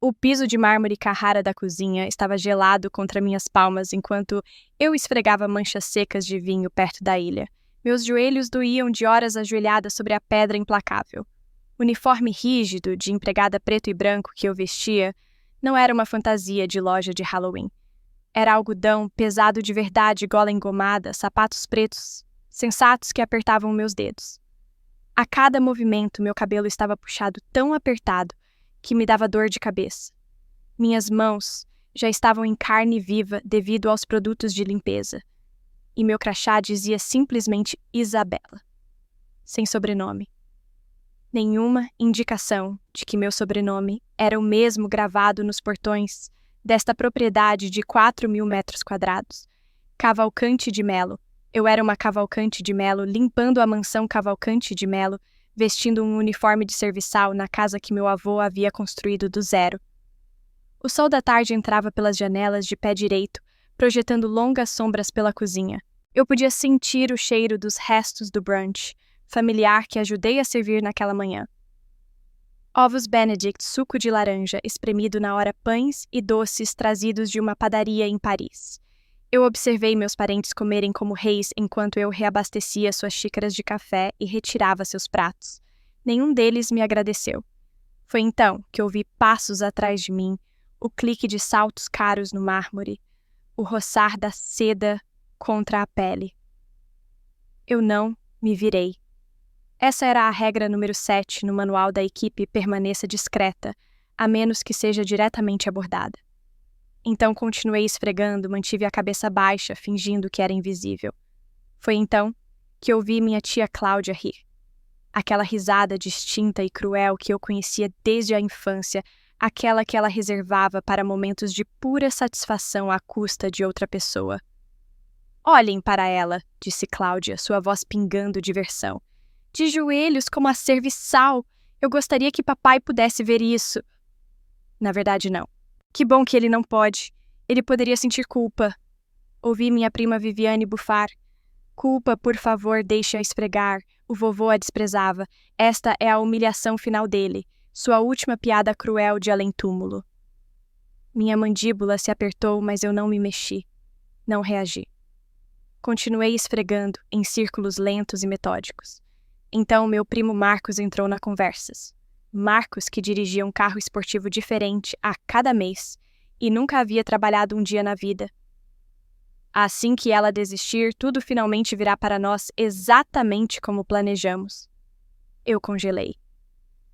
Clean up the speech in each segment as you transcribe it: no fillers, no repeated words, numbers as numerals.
O piso de mármore Carrara da cozinha estava gelado contra minhas palmas enquanto eu esfregava manchas secas de vinho perto da ilha. Meus joelhos doíam de horas ajoelhada sobre a pedra implacável. O uniforme rígido de empregada preto e branco que eu vestia não era uma fantasia de loja de Halloween. Era algodão pesado de verdade, gola engomada, sapatos pretos, sensatos que apertavam meus dedos. A cada movimento, meu cabelo estava puxado tão apertado que me dava dor de cabeça. Minhas mãos já estavam em carne viva devido aos produtos de limpeza. E meu crachá dizia simplesmente Isabela, sem sobrenome. Nenhuma indicação de que meu sobrenome era o mesmo gravado nos portões desta propriedade de 4.000 metros quadrados. Cavalcante de Melo. Eu era uma Cavalcante de Melo limpando a mansão Cavalcante de Melo, vestindo um uniforme de serviçal na casa que meu avô havia construído do zero. O sol da tarde entrava pelas janelas de pé direito, projetando longas sombras pela cozinha. Eu podia sentir o cheiro dos restos do brunch familiar que ajudei a servir naquela manhã. Ovos Benedict, suco de laranja, espremido na hora, pães e doces trazidos de uma padaria em Paris. Eu observei meus parentes comerem como reis enquanto eu reabastecia suas xícaras de café e retirava seus pratos. Nenhum deles me agradeceu. Foi então que ouvi passos atrás de mim, o clique de saltos caros no mármore, o roçar da seda contra a pele. Eu não me virei. Essa era a regra número 7 no manual da equipe: permaneça discreta, a menos que seja diretamente abordada. Então continuei esfregando, mantive a cabeça baixa, fingindo que era invisível. Foi então que ouvi minha tia Cláudia rir. Aquela risada distinta e cruel que eu conhecia desde a infância, aquela que ela reservava para momentos de pura satisfação à custa de outra pessoa. Olhem para ela, disse Cláudia, sua voz pingando diversão. De joelhos como a serviçal. Eu gostaria que papai pudesse ver isso. Na verdade, não. Que bom que ele não pode. Ele poderia sentir culpa. Ouvi minha prima Viviane bufar. Culpa, por favor, deixe-a esfregar. O vovô a desprezava. Esta é a humilhação final dele. Sua última piada cruel de além-túmulo. Minha mandíbula se apertou, mas eu não me mexi. Não reagi. Continuei esfregando, em círculos lentos e metódicos. Então meu primo Marcos entrou na conversa. Marcos, que dirigia um carro esportivo diferente a cada mês e nunca havia trabalhado um dia na vida. Assim que ela desistir, tudo finalmente virá para nós exatamente como planejamos. Eu congelei.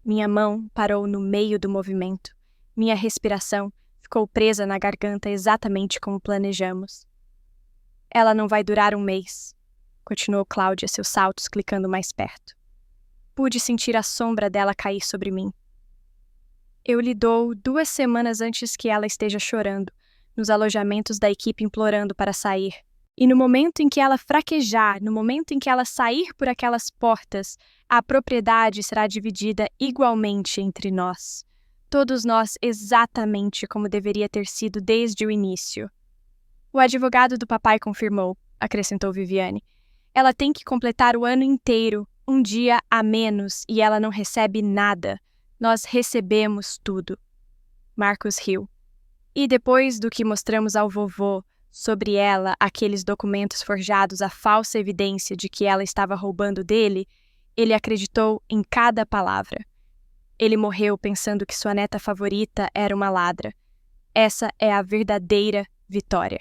Minha mão parou no meio do movimento. Minha respiração ficou presa na garganta exatamente como planejamos. Ela não vai durar um mês, continuou Cláudia, seus saltos clicando mais perto. Pude sentir a sombra dela cair sobre mim. Eu lhe dou 2 semanas antes que ela esteja chorando, nos alojamentos da equipe implorando para sair. E no momento em que ela fraquejar, no momento em que ela sair por aquelas portas, a propriedade será dividida igualmente entre nós. Todos nós exatamente como deveria ter sido desde o início. O advogado do papai confirmou, acrescentou Viviane. Ela tem que completar o ano inteiro, um dia a menos, e ela não recebe nada. Nós recebemos tudo. Marcos riu. E depois do que mostramos ao vovô sobre ela, aqueles documentos forjados, a falsa evidência de que ela estava roubando dele, ele acreditou em cada palavra. Ele morreu pensando que sua neta favorita era uma ladra. Essa é a verdadeira vitória.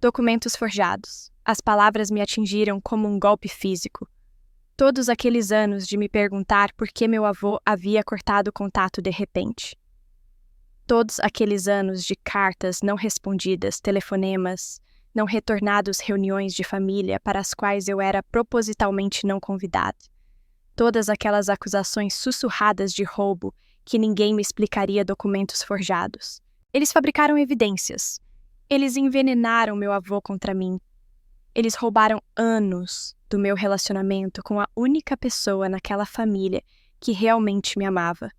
Documentos forjados. As palavras me atingiram como um golpe físico. Todos aqueles anos de me perguntar por que meu avô havia cortado o contato de repente. Todos aqueles anos de cartas não respondidas, telefonemas, não retornados, reuniões de família para as quais eu era propositalmente não convidada. Todas aquelas acusações sussurradas de roubo que ninguém me explicaria documentos forjados. Eles fabricaram evidências. Eles envenenaram meu avô contra mim. Eles roubaram anos do meu relacionamento com a única pessoa naquela família que realmente me amava.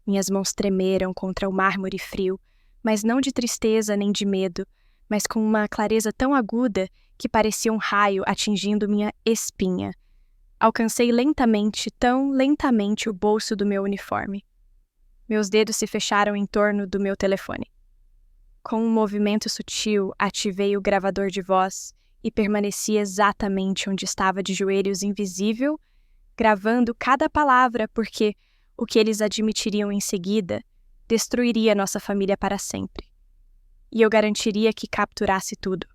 Minhas mãos tremeram contra o mármore frio, mas não de tristeza nem de medo, mas com uma clareza tão aguda que parecia um raio atingindo minha espinha. Alcancei lentamente, tão lentamente, o bolso do meu uniforme. Meus dedos se fecharam em torno do meu telefone. Com um movimento sutil, ativei o gravador de voz e permaneci exatamente onde estava de joelhos invisível, gravando cada palavra porque o que eles admitiriam em seguida destruiria nossa família para sempre. E eu garantiria que capturasse tudo.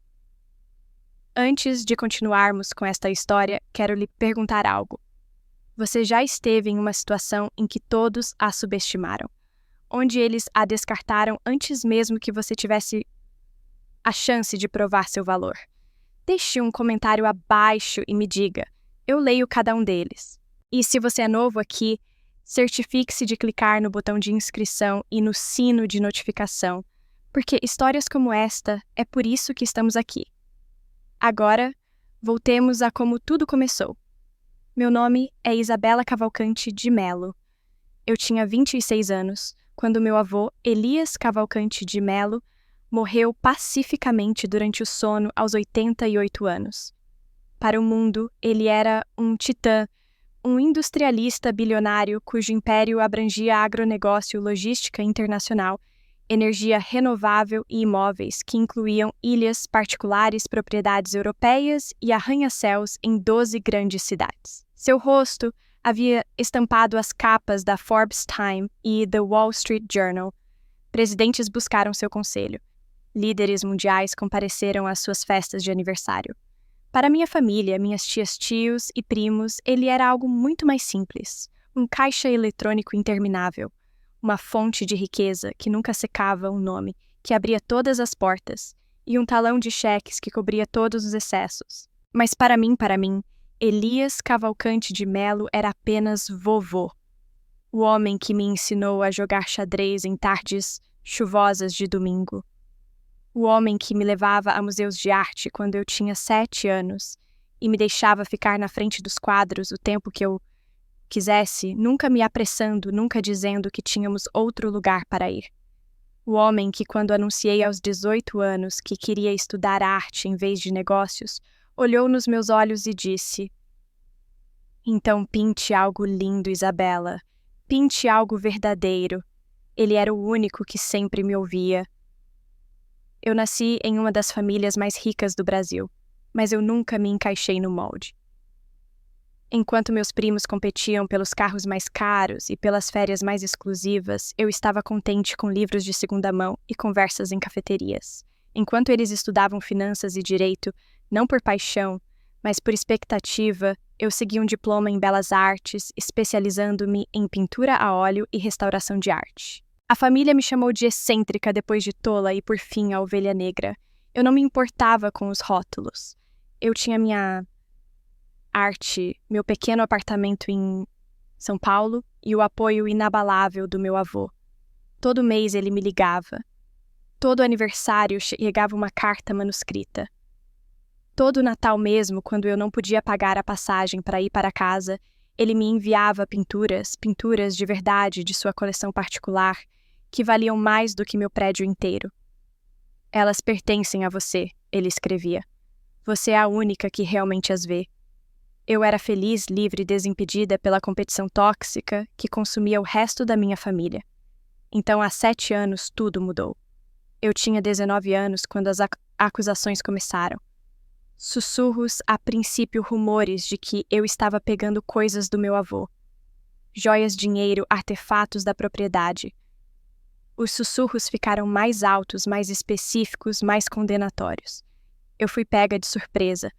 Antes de continuarmos com esta história, quero lhe perguntar algo. Você já esteve em uma situação em que todos a subestimaram, onde eles a descartaram antes mesmo que você tivesse a chance de provar seu valor? Deixe um comentário abaixo e me diga. Eu leio cada um deles. E se você é novo aqui, certifique-se de clicar no botão de inscrição e no sino de notificação, porque histórias como esta é por isso que estamos aqui. Agora, voltemos a como tudo começou. Meu nome é Isabela Cavalcante de Melo. Eu tinha 26 anos quando meu avô, Elias Cavalcante de Melo, morreu pacificamente durante o sono aos 88 anos. Para o mundo, ele era um titã, um industrialista bilionário cujo império abrangia agronegócio, logística internacional, energia renovável e imóveis, que incluíam ilhas particulares, propriedades europeias e arranha-céus em 12 grandes cidades. Seu rosto havia estampado as capas da Forbes Time e The Wall Street Journal. Presidentes buscaram seu conselho. Líderes mundiais compareceram às suas festas de aniversário. Para minha família, minhas tias-tios e primos, ele era algo muito mais simples. Um caixa eletrônico interminável. Uma fonte de riqueza que nunca secava, um nome que abria todas as portas, e um talão de cheques que cobria todos os excessos. Mas para mim, Elias Cavalcante de Melo era apenas vovô. O homem que me ensinou a jogar xadrez em tardes chuvosas de domingo. O homem que me levava a museus de arte quando eu tinha 7 anos e me deixava ficar na frente dos quadros o tempo que eu quisesse, nunca me apressando, nunca dizendo que tínhamos outro lugar para ir. O homem que, quando anunciei aos 18 anos que queria estudar arte em vez de negócios, olhou nos meus olhos e disse: "Então pinte algo lindo, Isabela. Pinte algo verdadeiro." Ele era o único que sempre me ouvia. Eu nasci em uma das famílias mais ricas do Brasil, mas eu nunca me encaixei no molde. Enquanto meus primos competiam pelos carros mais caros e pelas férias mais exclusivas, eu estava contente com livros de segunda mão e conversas em cafeterias. Enquanto eles estudavam finanças e direito, não por paixão, mas por expectativa, eu segui um diploma em belas artes, especializando-me em pintura a óleo e restauração de arte. A família me chamou de excêntrica, depois de tola e, por fim, a ovelha negra. Eu não me importava com os rótulos. Eu tinha minha arte, meu pequeno apartamento em São Paulo e o apoio inabalável do meu avô. Todo mês ele me ligava. Todo aniversário chegava uma carta manuscrita. Todo Natal mesmo, quando eu não podia pagar a passagem para ir para casa, ele me enviava pinturas de verdade de sua coleção particular, que valiam mais do que meu prédio inteiro. "Elas pertencem a você", ele escrevia. "Você é a única que realmente as vê." Eu era feliz, livre e desimpedida pela competição tóxica que consumia o resto da minha família. Então, há 7 anos, tudo mudou. Eu tinha 19 anos quando as acusações começaram. Sussurros, a princípio rumores de que eu estava pegando coisas do meu avô. Joias, dinheiro, artefatos da propriedade. Os sussurros ficaram mais altos, mais específicos, mais condenatórios. Eu fui pega de surpresa.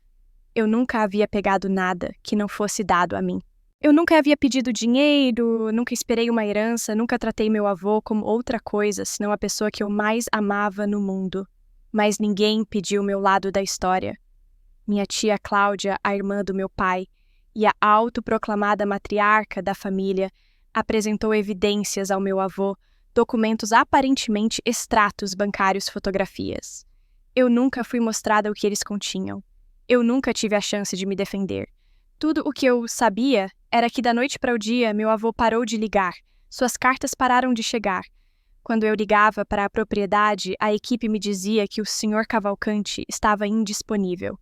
Eu nunca havia pegado nada que não fosse dado a mim. Eu nunca havia pedido dinheiro, nunca esperei uma herança, nunca tratei meu avô como outra coisa senão a pessoa que eu mais amava no mundo. Mas ninguém pediu meu lado da história. Minha tia Cláudia, a irmã do meu pai, e a autoproclamada matriarca da família, apresentou evidências ao meu avô, documentos aparentemente extratos bancários, fotografias. Eu nunca fui mostrada o que eles continham. Eu nunca tive a chance de me defender. Tudo o que eu sabia era que da noite para o dia meu avô parou de ligar, suas cartas pararam de chegar. Quando eu ligava para a propriedade, a equipe me dizia que o Sr. Cavalcante estava indisponível.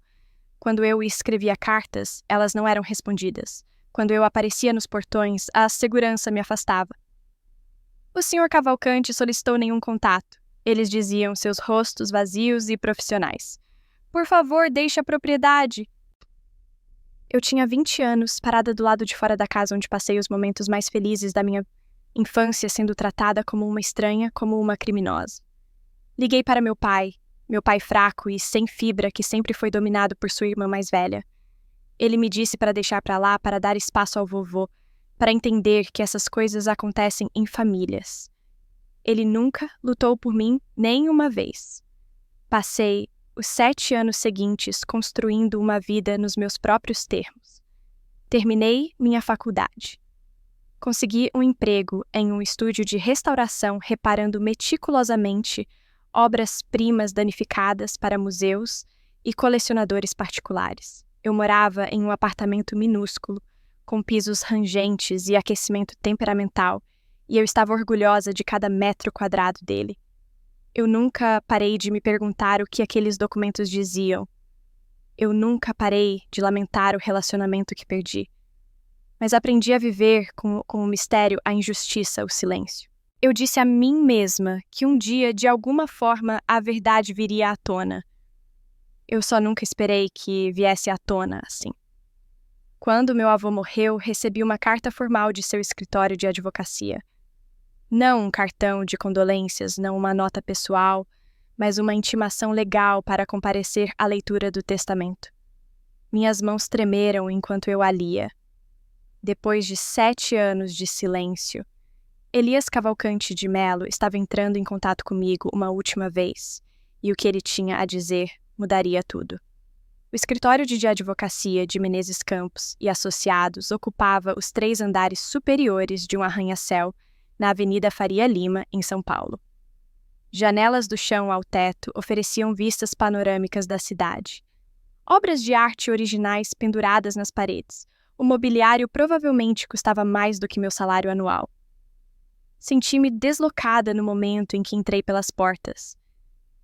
Quando eu escrevia cartas, elas não eram respondidas. Quando eu aparecia nos portões, a segurança me afastava. O Sr. Cavalcante solicitou nenhum contato. Eles diziam, seus rostos vazios e profissionais. Por favor, deixe a propriedade. Eu tinha 20 anos, parada do lado de fora da casa onde passei os momentos mais felizes da minha infância, sendo tratada como uma estranha, como uma criminosa. Liguei para meu pai fraco e sem fibra que sempre foi dominado por sua irmã mais velha. Ele me disse para deixar para lá, para dar espaço ao vovô, para entender que essas coisas acontecem em famílias. Ele nunca lutou por mim nem uma vez. Passei os 7 anos seguintes construindo uma vida nos meus próprios termos. Terminei minha faculdade. Consegui um emprego em um estúdio de restauração reparando meticulosamente obras-primas danificadas para museus e colecionadores particulares. Eu morava em um apartamento minúsculo, com pisos rangentes e aquecimento temperamental, e eu estava orgulhosa de cada metro quadrado dele. Eu nunca parei de me perguntar o que aqueles documentos diziam. Eu nunca parei de lamentar o relacionamento que perdi. Mas aprendi a viver com o mistério, a injustiça, o silêncio. Eu disse a mim mesma que um dia, de alguma forma, a verdade viria à tona. Eu só nunca esperei que viesse à tona assim. Quando meu avô morreu, recebi uma carta formal de seu escritório de advocacia. Não um cartão de condolências, não uma nota pessoal, mas uma intimação legal para comparecer à leitura do testamento. Minhas mãos tremeram enquanto eu a lia. Depois de 7 anos de silêncio, Elias Cavalcante de Melo estava entrando em contato comigo uma última vez, e o que ele tinha a dizer mudaria tudo. O escritório de advocacia de Menezes Campos e Associados ocupava os 3 andares superiores de um arranha-céu na Avenida Faria Lima, em São Paulo. Janelas do chão ao teto ofereciam vistas panorâmicas da cidade. Obras de arte originais penduradas nas paredes. O mobiliário provavelmente custava mais do que meu salário anual. Senti-me deslocada no momento em que entrei pelas portas.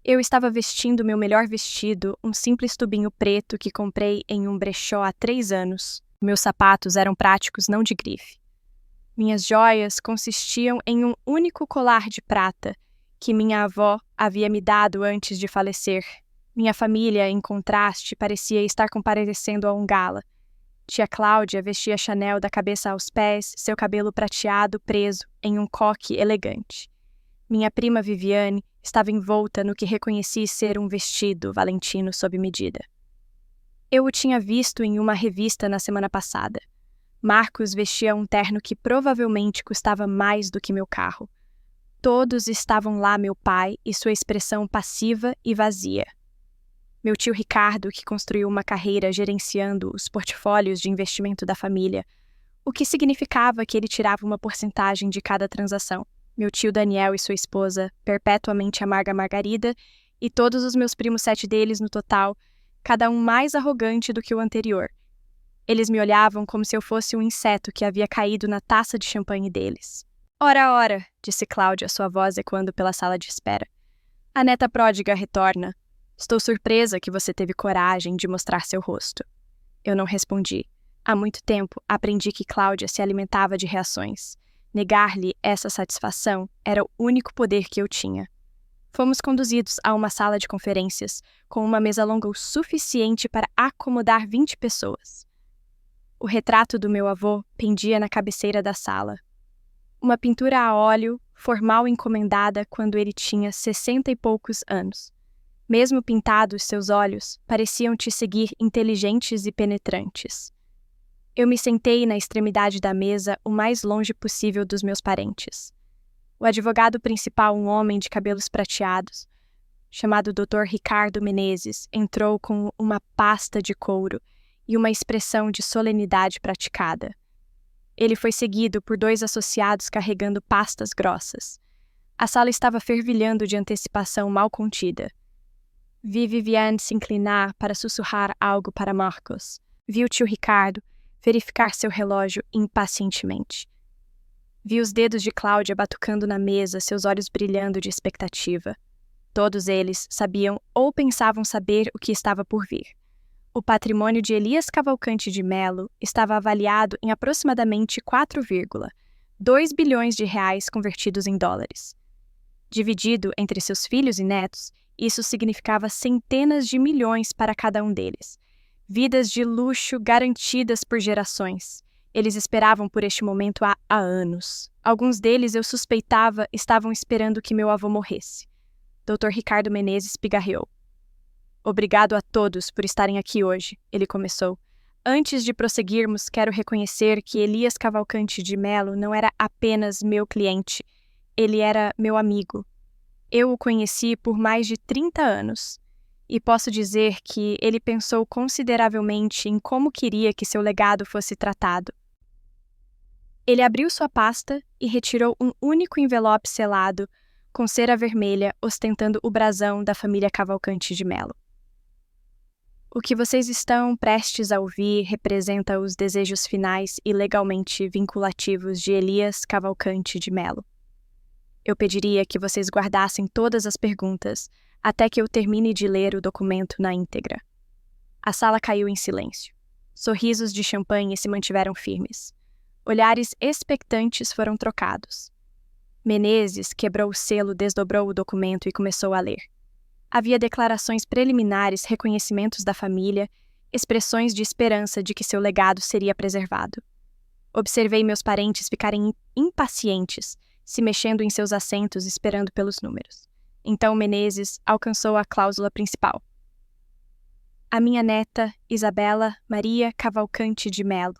Eu estava vestindo meu melhor vestido, um simples tubinho preto que comprei em um brechó há 3 anos. Meus sapatos eram práticos, não de grife. Minhas joias consistiam em um único colar de prata que minha avó havia me dado antes de falecer. Minha família, em contraste, parecia estar comparecendo a um gala. Tia Cláudia vestia Chanel da cabeça aos pés, seu cabelo prateado preso em um coque elegante. Minha prima Viviane estava envolta no que reconheci ser um vestido Valentino sob medida. Eu o tinha visto em uma revista na semana passada. Marcos vestia um terno que provavelmente custava mais do que meu carro. Todos estavam lá, meu pai e sua expressão passiva e vazia. Meu tio Ricardo, que construiu uma carreira gerenciando os portfólios de investimento da família, o que significava que ele tirava uma porcentagem de cada transação. Meu tio Daniel e sua esposa, perpetuamente amarga Margarida, e todos os meus primos 7 deles no total, cada um mais arrogante do que o anterior. Eles me olhavam como se eu fosse um inseto que havia caído na taça de champanhe deles. Ora, ora, disse Cláudia, sua voz ecoando pela sala de espera. A neta pródiga retorna. Estou surpresa que você teve coragem de mostrar seu rosto. Eu não respondi. Há muito tempo, aprendi que Cláudia se alimentava de reações. Negar-lhe essa satisfação era o único poder que eu tinha. Fomos conduzidos a uma sala de conferências, com uma mesa longa o suficiente para acomodar 20 pessoas. O retrato do meu avô pendia na cabeceira da sala. Uma pintura a óleo, formal encomendada quando ele tinha 60 e poucos anos. Mesmo pintados, seus olhos pareciam te seguir inteligentes e penetrantes. Eu me sentei na extremidade da mesa o mais longe possível dos meus parentes. O advogado principal, um homem de cabelos prateados, chamado Dr. Ricardo Menezes, entrou com uma pasta de couro e uma expressão de solenidade praticada. Ele foi seguido por 2 associados carregando pastas grossas. A sala estava fervilhando de antecipação mal contida. Vi Viviane se inclinar para sussurrar algo para Marcos. Vi o tio Ricardo verificar seu relógio impacientemente. Vi os dedos de Cláudia batucando na mesa, seus olhos brilhando de expectativa. Todos eles sabiam ou pensavam saber o que estava por vir. O patrimônio de Elias Cavalcante de Melo estava avaliado em aproximadamente 4, 2 bilhões de reais convertidos em dólares. Dividido entre seus filhos e netos, isso significava centenas de milhões para cada um deles. Vidas de luxo garantidas por gerações. Eles esperavam por este momento há anos. Alguns deles, eu suspeitava, estavam esperando que meu avô morresse. Dr. Ricardo Menezes pigarreou. Obrigado a todos por estarem aqui hoje, ele começou. Antes de prosseguirmos, quero reconhecer que Elias Cavalcante de Mello não era apenas meu cliente, ele era meu amigo. Eu o conheci por mais de 30 anos. E posso dizer que ele pensou consideravelmente em como queria que seu legado fosse tratado. Ele abriu sua pasta e retirou um único envelope selado, com cera vermelha, ostentando o brasão da família Cavalcante de Mello. O que vocês estão prestes a ouvir representa os desejos finais e legalmente vinculativos de Elias Cavalcante de Mello. Eu pediria que vocês guardassem todas as perguntas até que eu termine de ler o documento na íntegra. A sala caiu em silêncio. Sorrisos de champanhe se mantiveram firmes. Olhares expectantes foram trocados. Menezes quebrou o selo, desdobrou o documento e começou a ler. Havia declarações preliminares, reconhecimentos da família, expressões de esperança de que seu legado seria preservado. Observei meus parentes ficarem impacientes, se mexendo em seus assentos esperando pelos números. Então Menezes alcançou a cláusula principal. A minha neta, Isabela Maria Cavalcante de Mello.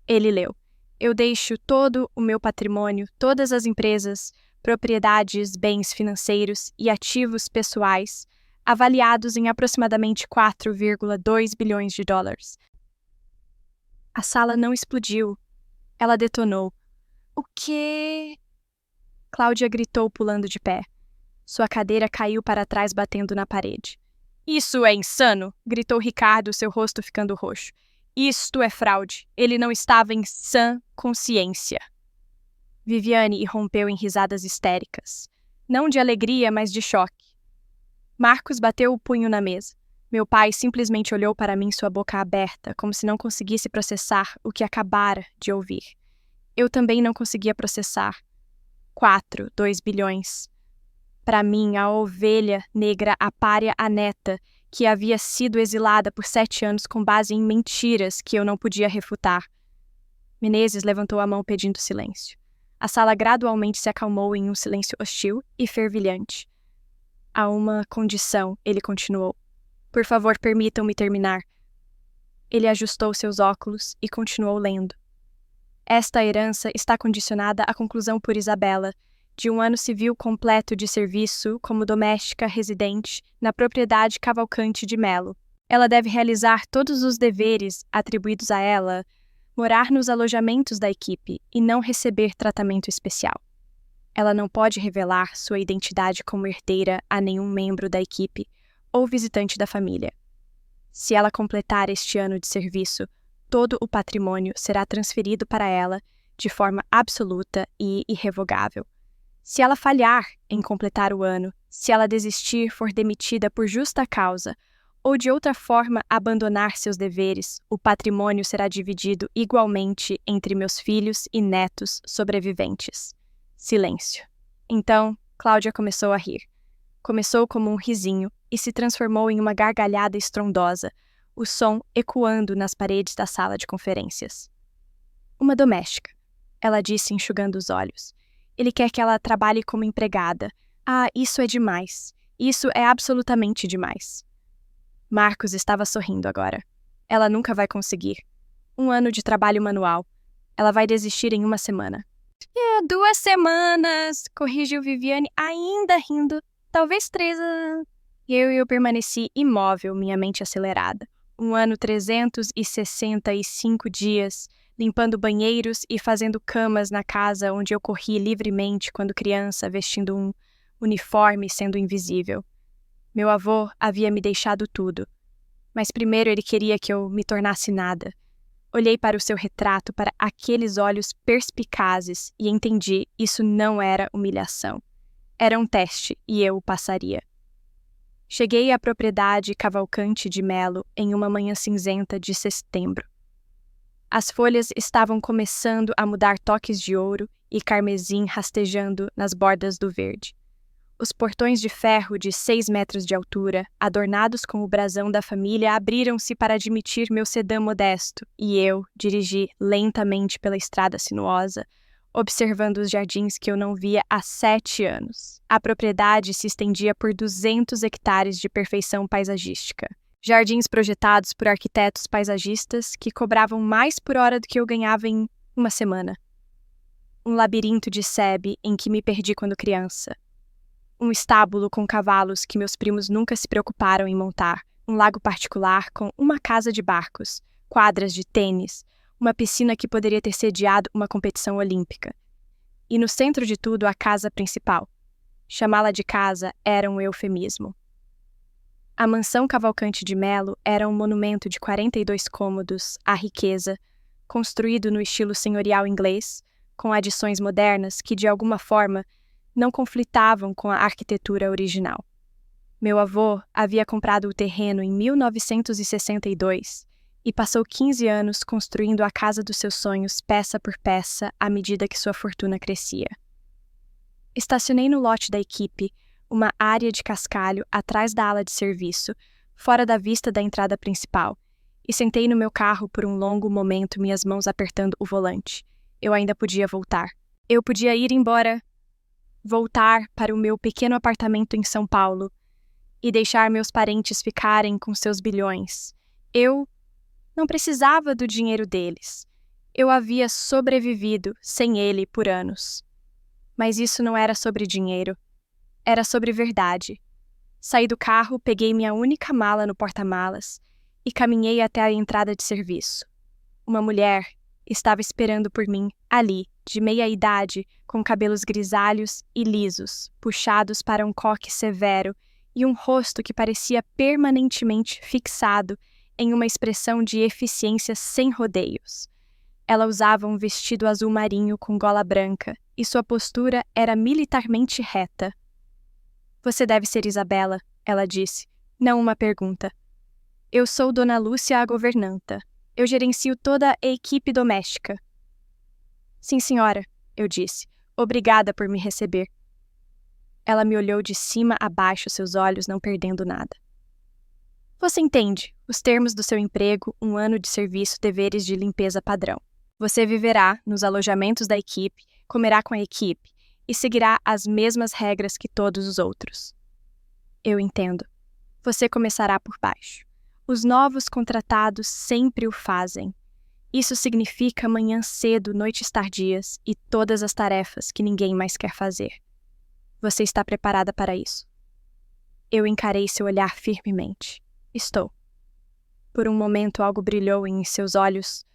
Ele leu. Eu deixo todo o meu patrimônio, todas as empresas, propriedades, bens financeiros e ativos pessoais, avaliados em aproximadamente 4,2 bilhões de dólares. A sala não explodiu. Ela detonou. O quê? Cláudia gritou pulando de pé. Sua cadeira caiu para trás batendo na parede. Isso é insano! Gritou Ricardo, seu rosto ficando roxo. Isto é fraude. Ele não estava em sã consciência. Viviane irrompeu em risadas histéricas. Não de alegria, mas de choque. Marcos bateu o punho na mesa. Meu pai simplesmente olhou para mim, sua boca aberta, como se não conseguisse processar o que acabara de ouvir. Eu também não conseguia processar. 2 bilhões. Para mim, a ovelha negra, a pária, a neta, que havia sido exilada por 7 anos com base em mentiras que eu não podia refutar. Menezes levantou a mão pedindo silêncio. A sala gradualmente se acalmou em um silêncio hostil e fervilhante. Há uma condição, ele continuou. Por favor, permitam-me terminar. Ele ajustou seus óculos e continuou lendo. Esta herança está condicionada à conclusão por Isabela de um ano civil completo de serviço como doméstica residente na propriedade Cavalcante de Mello. Ela deve realizar todos os deveres atribuídos a ela, morar nos alojamentos da equipe e não receber tratamento especial. Ela não pode revelar sua identidade como herdeira a nenhum membro da equipe ou visitante da família. Se ela completar este ano de serviço, todo o patrimônio será transferido para ela de forma absoluta e irrevogável. Se ela falhar em completar o ano, se ela desistir, for demitida por justa causa, ou de outra forma abandonar seus deveres, o patrimônio será dividido igualmente entre meus filhos e netos sobreviventes. Silêncio. Então, Cláudia começou a rir. Começou como um risinho e se transformou em uma gargalhada estrondosa, o som ecoando nas paredes da sala de conferências. Uma doméstica, ela disse enxugando os olhos. Ele quer que ela trabalhe como empregada. Ah, isso é demais. Isso é absolutamente demais. Marcos estava sorrindo agora. Ela nunca vai conseguir. 1 ano de trabalho manual. Ela vai desistir em 1 semana. 2 semanas, corrigiu Viviane, ainda rindo. Talvez 3 anos. Eu permaneci imóvel, minha mente acelerada. 1 ano 365 dias, limpando banheiros e fazendo camas na casa onde eu corri livremente quando criança, vestindo um uniforme sendo invisível. Meu avô havia me deixado tudo, mas primeiro ele queria que eu me tornasse nada. Olhei para o seu retrato, para aqueles olhos perspicazes e entendi, isso não era humilhação. Era um teste e eu o passaria. Cheguei à propriedade Cavalcante de Mello em uma manhã cinzenta de setembro. As folhas estavam começando a mudar toques de ouro e carmesim rastejando nas bordas do verde. Os portões de ferro de 6 metros de altura, adornados com o brasão da família, abriram-se para admitir meu sedã modesto, e eu dirigi lentamente pela estrada sinuosa, observando os jardins que eu não via há 7 anos. A propriedade se estendia por 200 hectares de perfeição paisagística. Jardins projetados por arquitetos paisagistas que cobravam mais por hora do que eu ganhava em uma semana. Um labirinto de sebe em que me perdi quando criança. Um estábulo com cavalos que meus primos nunca se preocuparam em montar. Um lago particular com uma casa de barcos, quadras de tênis, uma piscina que poderia ter sediado uma competição olímpica. E no centro de tudo, a casa principal. Chamá-la de casa era um eufemismo. A mansão Cavalcante de Melo era um monumento de 42 cômodos à riqueza, construído no estilo senhorial inglês, com adições modernas que, de alguma forma, não conflitavam com a arquitetura original. Meu avô havia comprado o terreno em 1962 e passou 15 anos construindo a casa dos seus sonhos peça por peça à medida que sua fortuna crescia. Estacionei no lote da equipe, uma área de cascalho atrás da ala de serviço, fora da vista da entrada principal, e sentei no meu carro por um longo momento, minhas mãos apertando o volante. Eu ainda podia voltar. Eu podia ir embora, voltar para o meu pequeno apartamento em São Paulo e deixar meus parentes ficarem com seus bilhões. Eu não precisava do dinheiro deles. Eu havia sobrevivido sem ele por anos. Mas isso não era sobre dinheiro. Era sobre verdade. Saí do carro, peguei minha única mala no porta-malas e caminhei até a entrada de serviço. Uma mulher estava esperando por mim, ali, de meia-idade, com cabelos grisalhos e lisos, puxados para um coque severo e um rosto que parecia permanentemente fixado em uma expressão de eficiência sem rodeios. Ela usava um vestido azul marinho com gola branca e sua postura era militarmente reta. "Você deve ser Isabela", ela disse, não uma pergunta. "Eu sou Dona Lúcia, a governanta. Eu gerencio toda a equipe doméstica." "Sim, senhora", eu disse. "Obrigada por me receber." Ela me olhou de cima a baixo, seus olhos não perdendo nada. "Você entende os termos do seu emprego, um ano de serviço, deveres de limpeza padrão. Você viverá nos alojamentos da equipe, comerá com a equipe e seguirá as mesmas regras que todos os outros." "Eu entendo. Você começará por baixo. Os novos contratados sempre o fazem. Isso significa manhã cedo, noites tardias e todas as tarefas que ninguém mais quer fazer. Você está preparada para isso?" Eu encarei seu olhar firmemente. "Estou." Por um momento algo brilhou em seus olhos,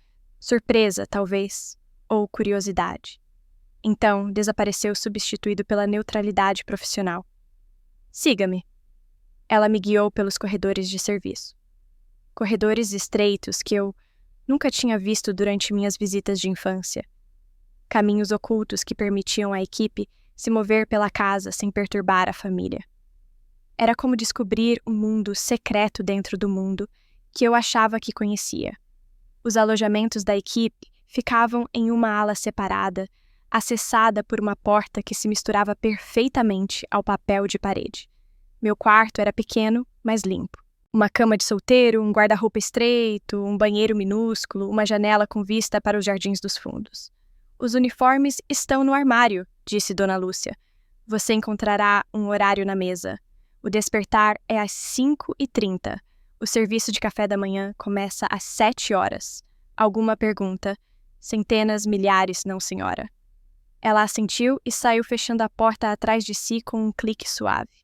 surpresa, talvez, ou curiosidade. Então, desapareceu substituído pela neutralidade profissional. "Siga-me." Ela me guiou pelos corredores de serviço. Corredores estreitos que eu nunca tinha visto durante minhas visitas de infância. Caminhos ocultos que permitiam à equipe se mover pela casa sem perturbar a família. Era como descobrir um mundo secreto dentro do mundo que eu achava que conhecia. Os alojamentos da equipe ficavam em uma ala separada, acessada por uma porta que se misturava perfeitamente ao papel de parede. Meu quarto era pequeno, mas limpo. Uma cama de solteiro, um guarda-roupa estreito, um banheiro minúsculo, uma janela com vista para os jardins dos fundos. "Os uniformes estão no armário", disse Dona Lúcia. "Você encontrará um horário na mesa. O despertar é às 5h30. O serviço de café da manhã começa às 7 horas. Alguma pergunta?" "Centenas, milhares, não, senhora." Ela assentiu e saiu fechando a porta atrás de si com um clique suave.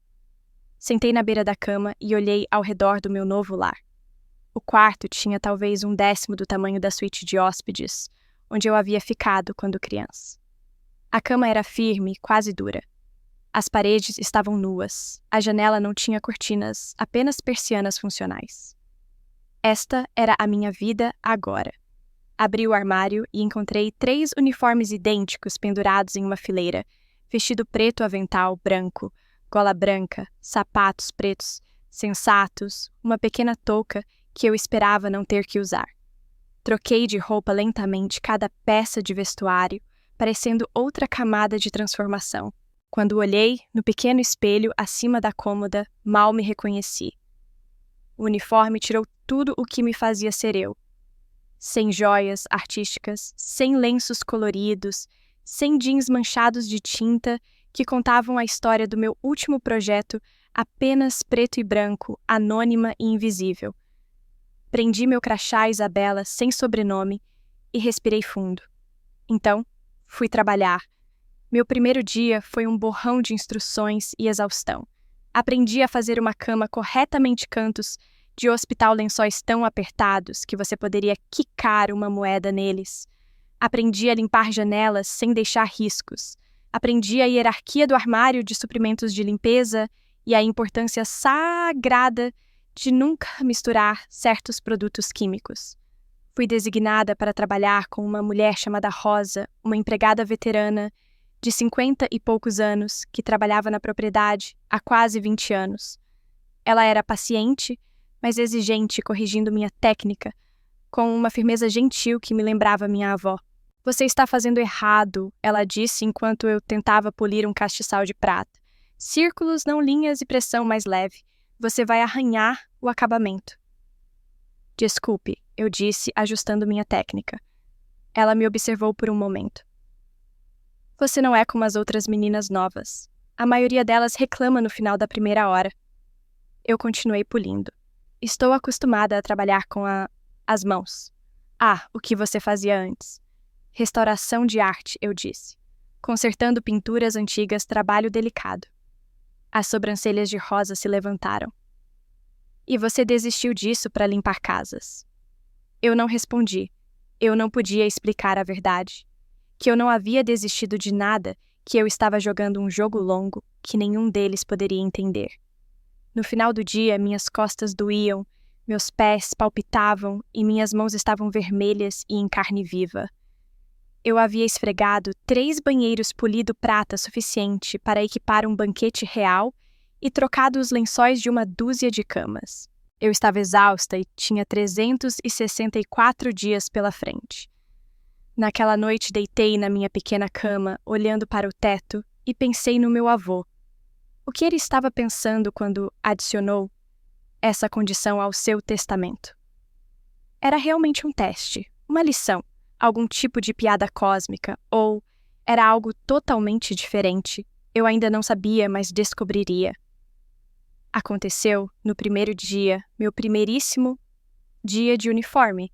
Sentei na beira da cama e olhei ao redor do meu novo lar. O quarto tinha talvez 1/10 do tamanho da suíte de hóspedes, onde eu havia ficado quando criança. A cama era firme, quase dura. As paredes estavam nuas. A janela não tinha cortinas, apenas persianas funcionais. Esta era a minha vida agora. Abri o armário e encontrei 3 uniformes idênticos pendurados em uma fileira, vestido preto avental branco, gola branca, sapatos pretos, sensatos, uma pequena touca que eu esperava não ter que usar. Troquei de roupa lentamente cada peça de vestuário, parecendo outra camada de transformação. Quando olhei no pequeno espelho acima da cômoda, mal me reconheci. O uniforme tirou tudo o que me fazia ser eu. Sem joias artísticas, sem lenços coloridos, sem jeans manchados de tinta que contavam a história do meu último projeto, apenas preto e branco, anônima e invisível. Prendi meu crachá Isabela sem sobrenome e respirei fundo. Então, fui trabalhar. Meu primeiro dia foi um borrão de instruções e exaustão. Aprendi a fazer uma cama corretamente cantos de hospital, lençóis tão apertados que você poderia quicar uma moeda neles. Aprendi a limpar janelas sem deixar riscos. Aprendi a hierarquia do armário de suprimentos de limpeza e a importância sagrada de nunca misturar certos produtos químicos. Fui designada para trabalhar com uma mulher chamada Rosa, uma empregada veterana de 50 e poucos anos que trabalhava na propriedade há quase 20 anos. Ela era paciente, mas exigente, corrigindo minha técnica, com uma firmeza gentil que me lembrava minha avó. Você está fazendo errado, ela disse enquanto eu tentava polir um castiçal de prata. Círculos, não linhas e pressão mais leve. Você vai arranhar o acabamento. Desculpe, eu disse, ajustando minha técnica. Ela me observou por um momento. Você não é como as outras meninas novas. A maioria delas reclama no final da primeira hora. Eu continuei polindo. Estou acostumada a trabalhar com as mãos. O que você fazia antes? Restauração de arte, eu disse. Consertando pinturas antigas, trabalho delicado. As sobrancelhas de Rosa se levantaram. E você desistiu disso para limpar casas? Eu não respondi. Eu não podia explicar a verdade. Que eu não havia desistido de nada, que eu estava jogando um jogo longo que nenhum deles poderia entender. No final do dia, minhas costas doíam, meus pés palpitavam e minhas mãos estavam vermelhas e em carne viva. Eu havia esfregado 3 banheiros polido prata suficiente para equipar um banquete real e trocado os lençóis de uma dúzia de camas. Eu estava exausta e tinha 364 dias pela frente. Naquela noite deitei na minha pequena cama, olhando para o teto, e pensei no meu avô. O que ele estava pensando quando adicionou essa condição ao seu testamento? Era realmente um teste, uma lição, algum tipo de piada cósmica, ou era algo totalmente diferente? Eu ainda não sabia, mas descobriria. Aconteceu no primeiro dia, meu primeiríssimo dia de uniforme.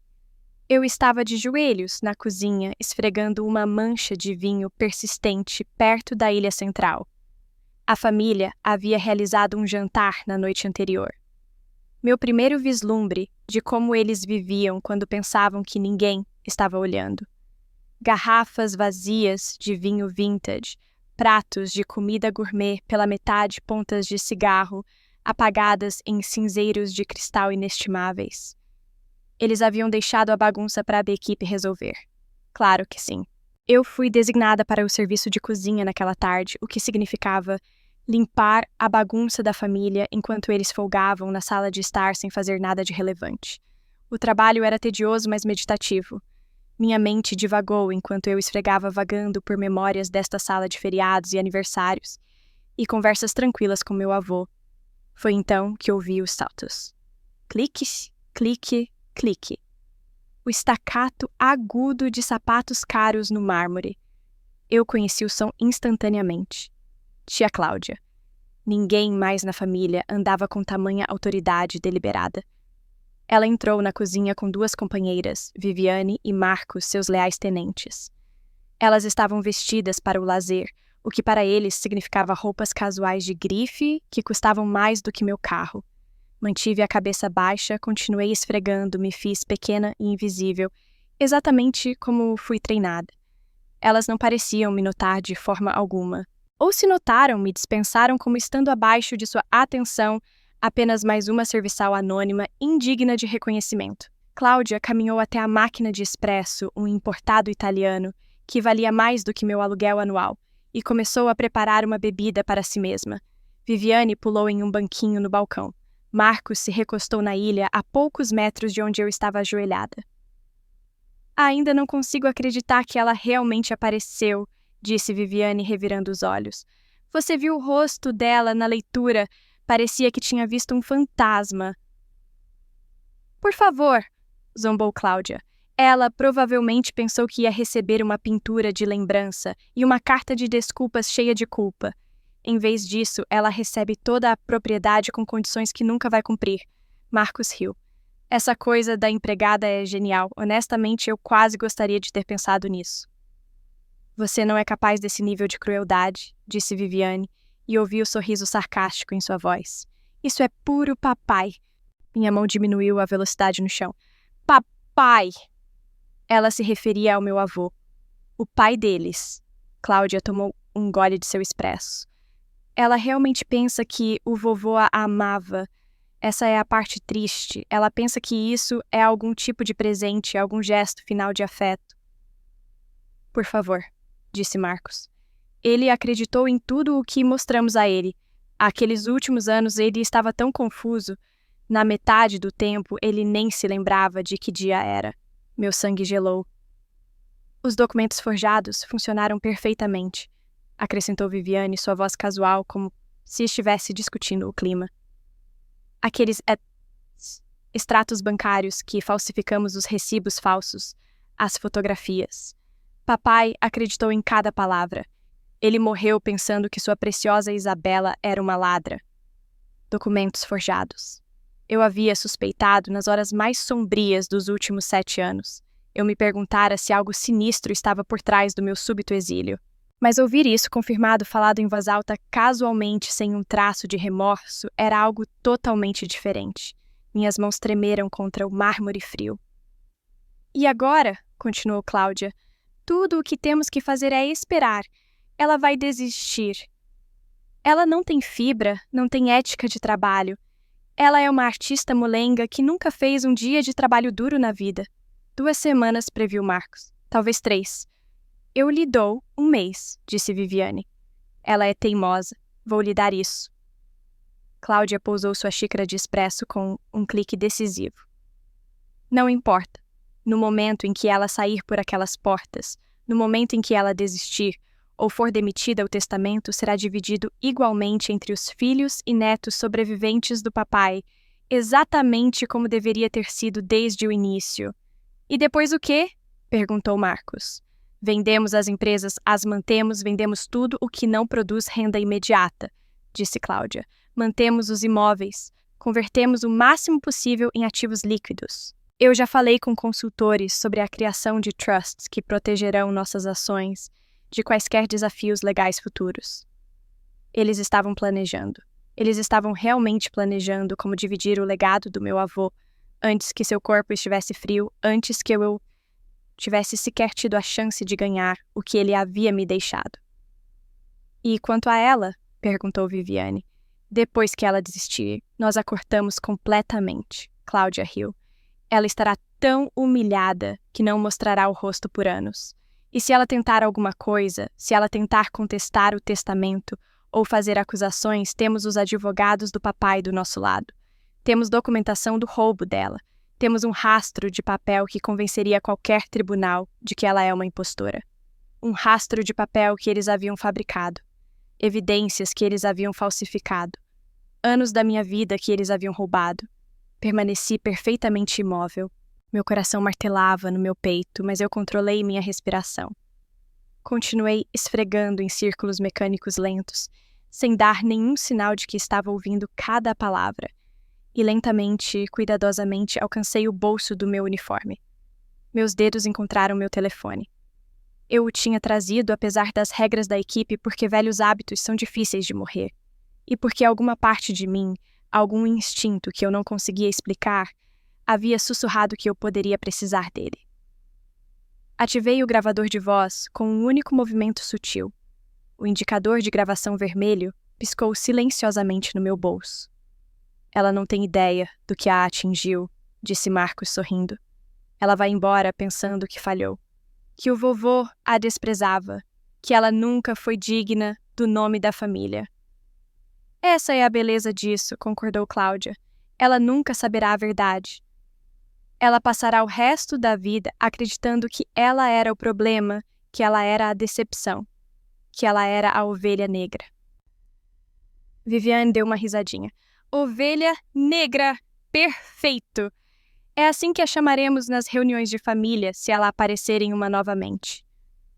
Eu estava de joelhos na cozinha, esfregando uma mancha de vinho persistente perto da ilha central. A família havia realizado um jantar na noite anterior. Meu primeiro vislumbre de como eles viviam quando pensavam que ninguém estava olhando. Garrafas vazias de vinho vintage, pratos de comida gourmet pela metade, pontas de cigarro, apagadas em cinzeiros de cristal inestimáveis. Eles haviam deixado a bagunça para a equipe resolver. Claro que sim. Eu fui designada para o serviço de cozinha naquela tarde, o que significava limpar a bagunça da família enquanto eles folgavam na sala de estar sem fazer nada de relevante. O trabalho era tedioso, mas meditativo. Minha mente divagou enquanto eu esfregava vagando por memórias desta sala de feriados e aniversários e conversas tranquilas com meu avô. Foi então que ouvi os saltos. Clique, clique, clique. O estacato agudo de sapatos caros no mármore. Eu conheci o som instantaneamente. Tia Cláudia. Ninguém mais na família andava com tamanha autoridade deliberada. Ela entrou na cozinha com 2 companheiras, Viviane e Marcos, seus leais tenentes. Elas estavam vestidas para o lazer, o que para eles significava roupas casuais de grife que custavam mais do que meu carro. Mantive a cabeça baixa, continuei esfregando, me fiz pequena e invisível, exatamente como fui treinada. Elas não pareciam me notar de forma alguma. Ou se notaram, me dispensaram como estando abaixo de sua atenção, apenas mais uma serviçal anônima, indigna de reconhecimento. Cláudia caminhou até a máquina de expresso, um importado italiano, que valia mais do que meu aluguel anual, e começou a preparar uma bebida para si mesma. Viviane pulou em um banquinho no balcão. Marcos se recostou na ilha a poucos metros de onde eu estava ajoelhada. Ainda não consigo acreditar que ela realmente apareceu, disse Viviane, revirando os olhos. Você viu o rosto dela na leitura? Parecia que tinha visto um fantasma. Por favor, zombou Cláudia. Ela provavelmente pensou que ia receber uma pintura de lembrança e uma carta de desculpas cheia de culpa. Em vez disso, ela recebe toda a propriedade com condições que nunca vai cumprir. Marcos riu. Essa coisa da empregada é genial. Honestamente, eu quase gostaria de ter pensado nisso. Você não é capaz desse nível de crueldade, disse Viviane, e ouvi o sorriso sarcástico em sua voz. Isso é puro papai. Minha mão diminuiu a velocidade no chão. Papai! Ela se referia ao meu avô. O pai deles. Cláudia tomou um gole de seu expresso. Ela realmente pensa que o vovô a amava. Essa é a parte triste. Ela pensa que isso é algum tipo de presente, algum gesto final de afeto. Por favor, disse Marcos. Ele acreditou em tudo o que mostramos a ele. Aqueles últimos anos ele estava tão confuso. Na metade do tempo, ele nem se lembrava de que dia era. Meu sangue gelou. Os documentos forjados funcionaram perfeitamente, acrescentou Viviane, sua voz casual, como se estivesse discutindo o clima. Aqueles extratos bancários que falsificamos os recibos falsos, as fotografias. Papai acreditou em cada palavra. Ele morreu pensando que sua preciosa Isabela era uma ladra. Documentos forjados. Eu havia suspeitado nas horas mais sombrias dos últimos 7 anos. Eu me perguntara se algo sinistro estava por trás do meu súbito exílio. Mas ouvir isso confirmado, falado em voz alta, casualmente, sem um traço de remorso, era algo totalmente diferente. Minhas mãos tremeram contra o mármore frio. E agora, continuou Cláudia, tudo o que temos que fazer é esperar. Ela vai desistir. Ela não tem fibra, não tem ética de trabalho. Ela é uma artista molenga que nunca fez um dia de trabalho duro na vida. 2 semanas, previu Marcos. Talvez 3. Eu lhe dou 1 mês, disse Viviane. Ela é teimosa. Vou lhe dar isso. Cláudia pousou sua xícara de expresso com um clique decisivo. Não importa. No momento em que ela sair por aquelas portas, no momento em que ela desistir, ou for demitida, o testamento será dividido igualmente entre os filhos e netos sobreviventes do papai, exatamente como deveria ter sido desde o início. E depois o quê? Perguntou Marcos. Vendemos as empresas, as mantemos, vendemos tudo o que não produz renda imediata, disse Cláudia. Mantemos os imóveis, convertemos o máximo possível em ativos líquidos. Eu já falei com consultores sobre a criação de trusts que protegerão nossas ações de quaisquer desafios legais futuros. Eles estavam planejando. Eles estavam realmente planejando como dividir o legado do meu avô antes que seu corpo estivesse frio, antes que eu tivesse sequer tido a chance de ganhar o que ele havia me deixado. E quanto a ela, perguntou Viviane, depois que ela desistir, nós a cortamos completamente. Cláudia riu. Ela estará tão humilhada que não mostrará o rosto por anos. E se ela tentar alguma coisa, se ela tentar contestar o testamento ou fazer acusações, temos os advogados do papai do nosso lado. Temos documentação do roubo dela. Temos um rastro de papel que convenceria qualquer tribunal de que ela é uma impostora. Um rastro de papel que eles haviam fabricado. Evidências que eles haviam falsificado. Anos da minha vida que eles haviam roubado. Permaneci perfeitamente imóvel. Meu coração martelava no meu peito, mas eu controlei minha respiração. Continuei esfregando em círculos mecânicos lentos, sem dar nenhum sinal de que estava ouvindo cada palavra. E lentamente, cuidadosamente, alcancei o bolso do meu uniforme. Meus dedos encontraram meu telefone. Eu o tinha trazido apesar das regras da equipe porque velhos hábitos são difíceis de morrer. E porque alguma parte de mim, algum instinto que eu não conseguia explicar, havia sussurrado que eu poderia precisar dele. Ativei o gravador de voz com um único movimento sutil. O indicador de gravação vermelho piscou silenciosamente no meu bolso. Ela não tem ideia do que a atingiu, disse Marcos sorrindo. Ela vai embora pensando que falhou. Que o vovô a desprezava. Que ela nunca foi digna do nome da família. Essa é a beleza disso, concordou Cláudia. Ela nunca saberá a verdade. Ela passará o resto da vida acreditando que ela era o problema, que ela era a decepção, que ela era a ovelha negra. Viviane deu uma risadinha. Ovelha negra! Perfeito! É assim que a chamaremos nas reuniões de família se ela aparecer em uma novamente.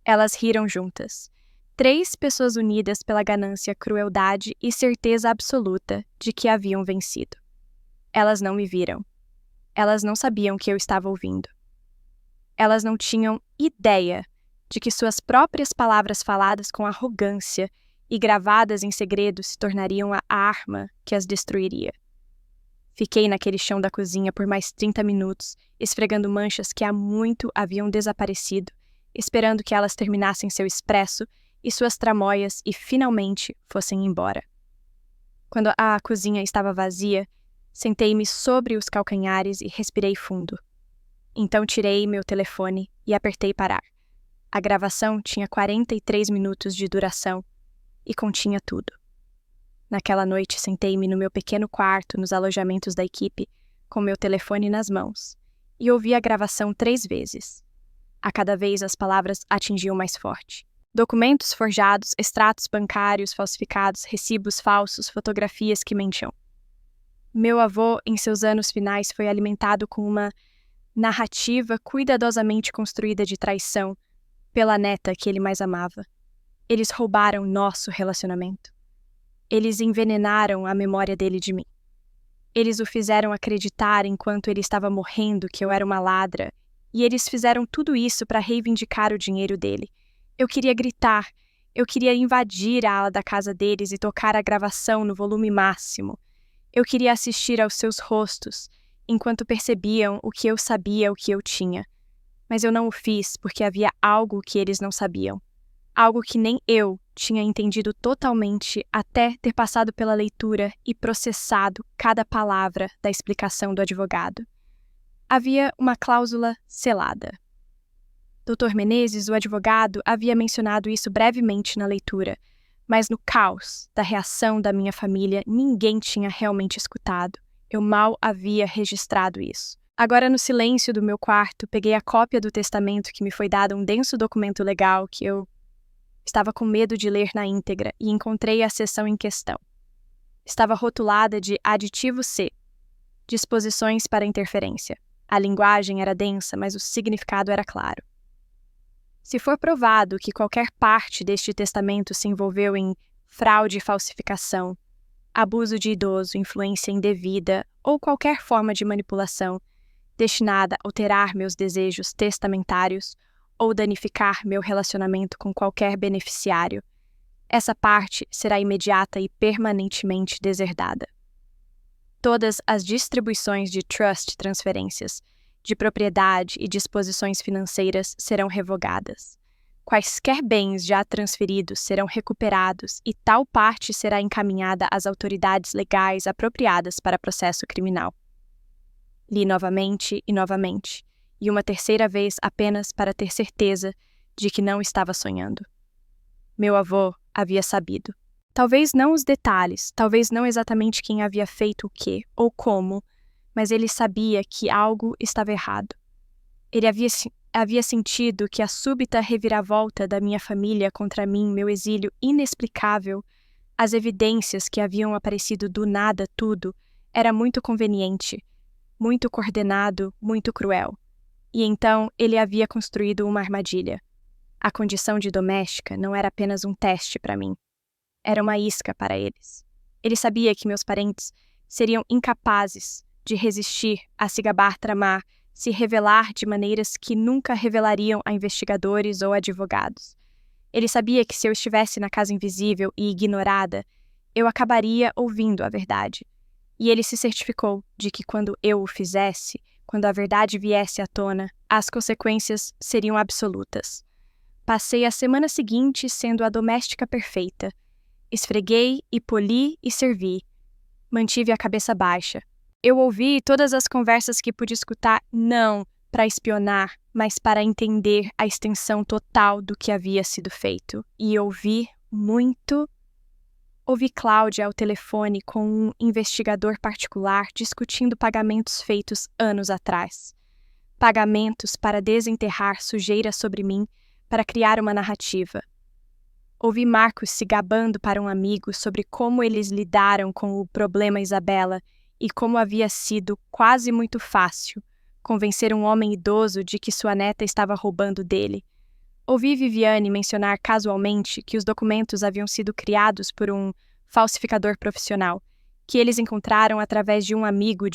Elas riram juntas. 3 pessoas unidas pela ganância, crueldade e certeza absoluta de que haviam vencido. Elas não me viram. Elas não sabiam que eu estava ouvindo. Elas não tinham ideia de que suas próprias palavras faladas com arrogância e gravadas em segredo se tornariam a arma que as destruiria. Fiquei naquele chão da cozinha por mais 30 minutos, esfregando manchas que há muito haviam desaparecido, esperando que elas terminassem seu expresso e suas tramóias e finalmente fossem embora. Quando a cozinha estava vazia, sentei-me sobre os calcanhares e respirei fundo. Então tirei meu telefone e apertei parar. A gravação tinha 43 minutos de duração e continha tudo. Naquela noite, sentei-me no meu pequeno quarto nos alojamentos da equipe, com meu telefone nas mãos, e ouvi a gravação 3 vezes. A cada vez as palavras atingiam mais forte. Documentos forjados, extratos bancários falsificados, recibos falsos, fotografias que mentiam. Meu avô, em seus anos finais, foi alimentado com uma narrativa cuidadosamente construída de traição pela neta que ele mais amava. Eles roubaram nosso relacionamento. Eles envenenaram a memória dele de mim. Eles o fizeram acreditar enquanto ele estava morrendo que eu era uma ladra, e eles fizeram tudo isso para reivindicar o dinheiro dele. Eu queria gritar, eu queria invadir a ala da casa deles e tocar a gravação no volume máximo. Eu queria assistir aos seus rostos, enquanto percebiam o que eu sabia, o que eu tinha. Mas eu não o fiz porque havia algo que eles não sabiam. Algo que nem eu tinha entendido totalmente até ter passado pela leitura e processado cada palavra da explicação do advogado. Havia uma cláusula selada. Dr. Menezes, o advogado, havia mencionado isso brevemente na leitura, mas no caos da reação da minha família, ninguém tinha realmente escutado. Eu mal havia registrado isso. Agora, no silêncio do meu quarto, peguei a cópia do testamento que me foi dado, um denso documento legal que eu estava com medo de ler na íntegra, e encontrei a seção em questão. Estava rotulada de aditivo C, disposições para interferência. A linguagem era densa, mas o significado era claro. Se for provado que qualquer parte deste testamento se envolveu em fraude e falsificação, abuso de idoso, influência indevida ou qualquer forma de manipulação destinada a alterar meus desejos testamentários ou danificar meu relacionamento com qualquer beneficiário, essa parte será imediata e permanentemente deserdada. Todas as distribuições de trust, transferências, de propriedade e disposições financeiras serão revogadas. Quaisquer bens já transferidos serão recuperados e tal parte será encaminhada às autoridades legais apropriadas para processo criminal. Li novamente e novamente, e uma terceira vez apenas para ter certeza de que não estava sonhando. Meu avô havia sabido. Talvez não os detalhes, talvez não exatamente quem havia feito o quê ou como, mas ele sabia que algo estava errado. Ele havia sentido que a súbita reviravolta da minha família contra mim, meu exílio inexplicável, as evidências que haviam aparecido do nada tudo, era muito conveniente, muito coordenado, muito cruel. E então ele havia construído uma armadilha. A condição de doméstica não era apenas um teste para mim. Era uma isca para eles. Ele sabia que meus parentes seriam incapazes de resistir a se gabar, tramar, se revelar de maneiras que nunca revelariam a investigadores ou advogados. Ele sabia que se eu estivesse na casa invisível e ignorada, eu acabaria ouvindo a verdade. E ele se certificou de que quando eu o fizesse, quando a verdade viesse à tona, as consequências seriam absolutas. Passei a semana seguinte sendo a doméstica perfeita. Esfreguei e poli e servi. Mantive a cabeça baixa. Eu ouvi todas as conversas que pude escutar, não para espionar, mas para entender a extensão total do que havia sido feito. E ouvi muito. Ouvi Cláudia ao telefone com um investigador particular discutindo pagamentos feitos anos atrás. pagamentos para desenterrar sujeira sobre mim para criar uma narrativa. Ouvi Marcos se gabando para um amigo sobre como eles lidaram com o problema Isabela e como havia sido quase muito fácil convencer um homem idoso de que sua neta estava roubando dele. Ouvi Viviane mencionar casualmente que os documentos haviam sido criados por um falsificador profissional, que eles encontraram através de um amigo,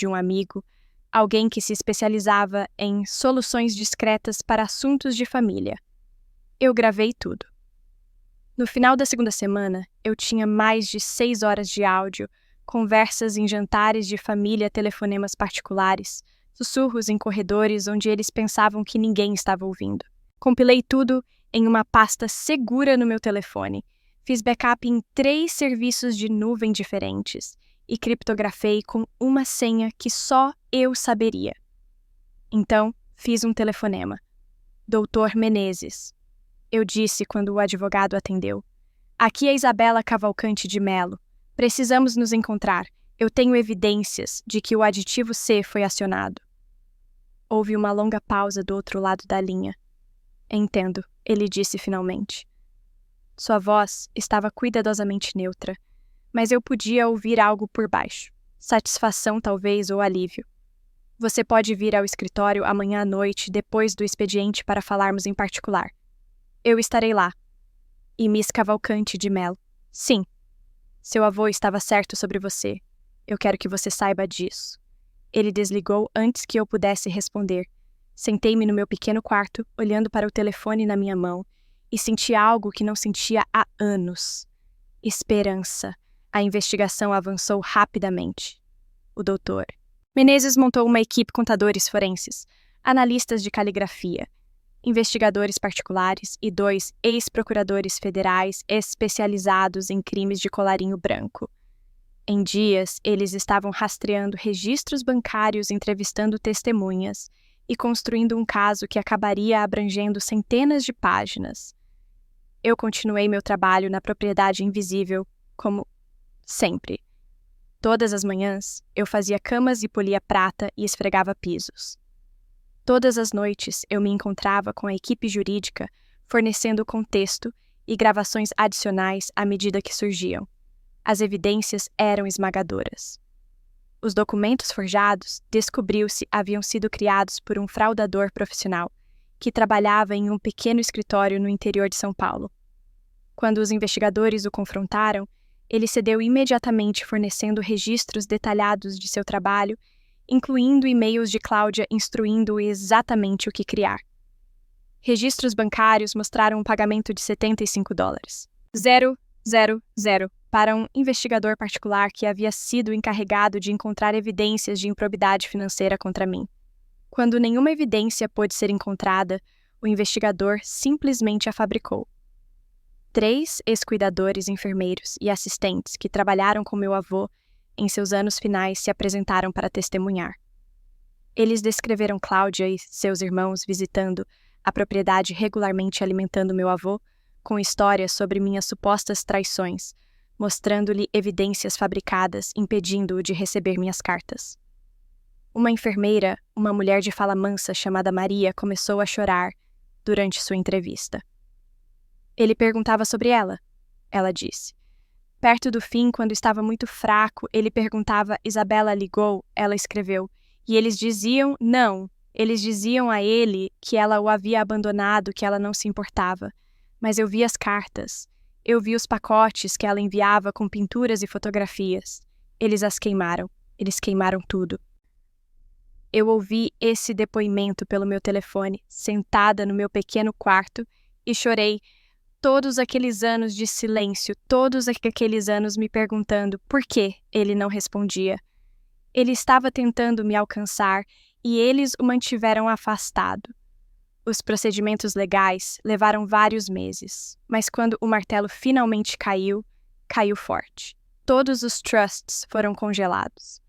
alguém que se especializava em soluções discretas para assuntos de família. Eu gravei tudo. No final da segunda semana, eu tinha mais de 6 horas de áudio, conversas em jantares de família, telefonemas particulares, sussurros em corredores onde eles pensavam que ninguém estava ouvindo. Compilei tudo em uma pasta segura no meu telefone. Fiz backup em 3 serviços de nuvem diferentes e criptografei com uma senha que só eu saberia. Então, fiz um telefonema. Doutor Menezes. Eu disse quando o advogado atendeu. Aqui é Isabela Cavalcante de Melo. Precisamos nos encontrar. Eu tenho evidências de que o aditivo C foi acionado. Houve uma longa pausa do outro lado da linha. Entendo, ele disse finalmente. Sua voz estava cuidadosamente neutra, mas eu podia ouvir algo por baixo. Satisfação, talvez, ou alívio. Você pode vir ao escritório amanhã à noite, depois do expediente, para falarmos em particular. Eu estarei lá. E Miss Cavalcante de Melo. Sim. Seu avô estava certo sobre você. Eu quero que você saiba disso. Ele desligou antes que eu pudesse responder. Sentei-me no meu pequeno quarto, olhando para o telefone na minha mão, e senti algo que não sentia há anos. Esperança. A investigação avançou rapidamente. O doutor Menezes montou uma equipe contadores forenses, analistas de caligrafia, investigadores particulares e 2 ex-procuradores federais especializados em crimes de colarinho branco. Em dias, eles estavam rastreando registros bancários, entrevistando testemunhas e construindo um caso que acabaria abrangendo centenas de páginas. Eu continuei meu trabalho na propriedade invisível, como sempre. Todas as manhãs, eu fazia camas e polia prata e esfregava pisos. Todas as noites, eu me encontrava com a equipe jurídica, fornecendo contexto e gravações adicionais à medida que surgiam. As evidências eram esmagadoras. Os documentos forjados, descobriu-se, haviam sido criados por um fraudador profissional, que trabalhava em um pequeno escritório no interior de São Paulo. Quando os investigadores o confrontaram, ele cedeu imediatamente, fornecendo registros detalhados de seu trabalho, incluindo e-mails de Cláudia instruindo-o exatamente o que criar. Registros bancários mostraram um pagamento de $75. 000 para um investigador particular que havia sido encarregado de encontrar evidências de improbidade financeira contra mim. Quando nenhuma evidência pôde ser encontrada, o investigador simplesmente a fabricou. 3 ex-cuidadores, enfermeiros e assistentes que trabalharam com meu avô em seus anos finais se apresentaram para testemunhar. Eles descreveram Cláudia e seus irmãos visitando a propriedade regularmente, alimentando meu avô com histórias sobre minhas supostas traições, mostrando-lhe evidências fabricadas, impedindo-o de receber minhas cartas. Uma enfermeira, uma mulher de fala mansa chamada Maria, começou a chorar durante sua entrevista. Ele perguntava sobre ela, ela disse. Perto do fim, quando estava muito fraco, ele perguntava: Isabela ligou? Ela escreveu. E eles diziam não. Eles diziam a ele que ela o havia abandonado, que ela não se importava. Mas eu vi as cartas. Eu vi os pacotes que ela enviava com pinturas e fotografias. Eles as queimaram. Eles queimaram tudo. Eu ouvi esse depoimento pelo meu telefone, sentada no meu pequeno quarto, e chorei. Todos aqueles anos de silêncio, todos aqueles anos me perguntando por que ele não respondia. Ele estava tentando me alcançar e eles o mantiveram afastado. Os procedimentos legais levaram vários meses, mas quando o martelo finalmente caiu, caiu forte. Todos os trusts foram congelados.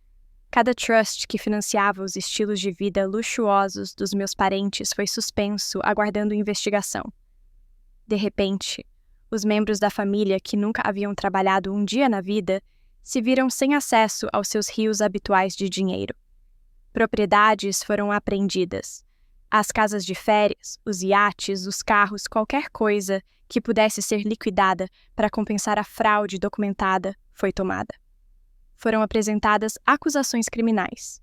Cada trust que financiava os estilos de vida luxuosos dos meus parentes foi suspenso, aguardando investigação. De repente, os membros da família que nunca haviam trabalhado um dia na vida se viram sem acesso aos seus rios habituais de dinheiro. Propriedades foram apreendidas, As casas de férias, os iates, os carros, qualquer coisa que pudesse ser liquidada para compensar a fraude documentada foi tomada. Foram apresentadas acusações criminais.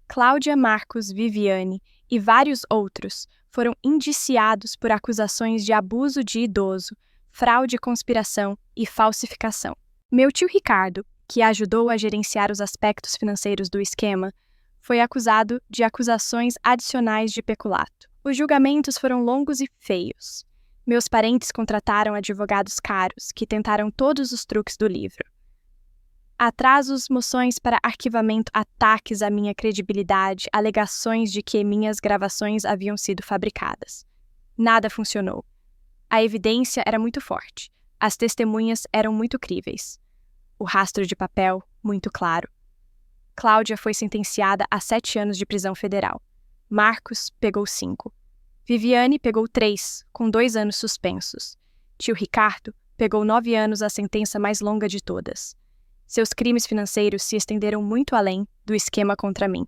Cláudia Marcos Viviane e vários outros foram indiciados por acusações de abuso de idoso, fraude e conspiração e falsificação. Meu tio Ricardo, que ajudou a gerenciar os aspectos financeiros do esquema, foi acusado de acusações adicionais de peculato. Os julgamentos foram longos e feios. Meus parentes contrataram advogados caros que tentaram todos os truques do livro. Atrasos, moções para arquivamento, ataques à minha credibilidade, alegações de que minhas gravações haviam sido fabricadas. Nada funcionou. A evidência era muito forte. As testemunhas eram muito críveis. O rastro de papel, muito claro. Cláudia foi sentenciada a 7 anos de prisão federal. Marcos pegou 5. Viviane pegou 3, com 2 anos suspensos. Tio Ricardo pegou 9 anos, a sentença mais longa de todas. Seus crimes financeiros se estenderam muito além do esquema contra mim.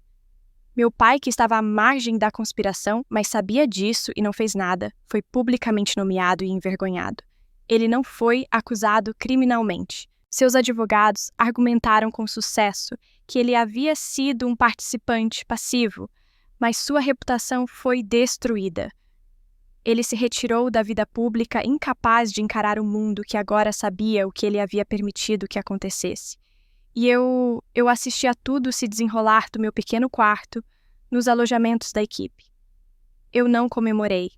Meu pai, que estava à margem da conspiração, mas sabia disso e não fez nada, foi publicamente nomeado e envergonhado. Ele não foi acusado criminalmente. Seus advogados argumentaram com sucesso que ele havia sido um participante passivo, mas sua reputação foi destruída. Ele se retirou da vida pública incapaz de encarar o mundo que agora sabia o que ele havia permitido que acontecesse. E eu assisti a tudo se desenrolar do meu pequeno quarto, nos alojamentos da equipe. Eu não comemorei.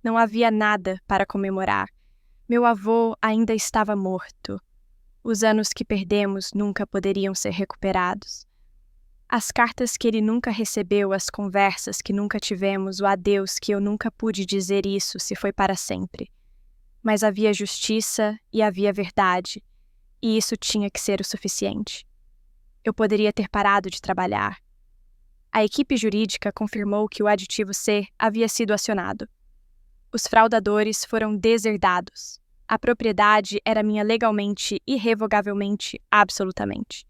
Não havia nada para comemorar. Meu avô ainda estava morto. Os anos que perdemos nunca poderiam ser recuperados. As cartas que ele nunca recebeu, as conversas que nunca tivemos, o adeus que eu nunca pude dizer isso se foi para sempre. Mas havia justiça e havia verdade, e isso tinha que ser o suficiente. Eu poderia ter parado de trabalhar. A equipe jurídica confirmou que o aditivo C havia sido acionado. Os fraudadores foram deserdados. A propriedade era minha legalmente, irrevogavelmente, absolutamente.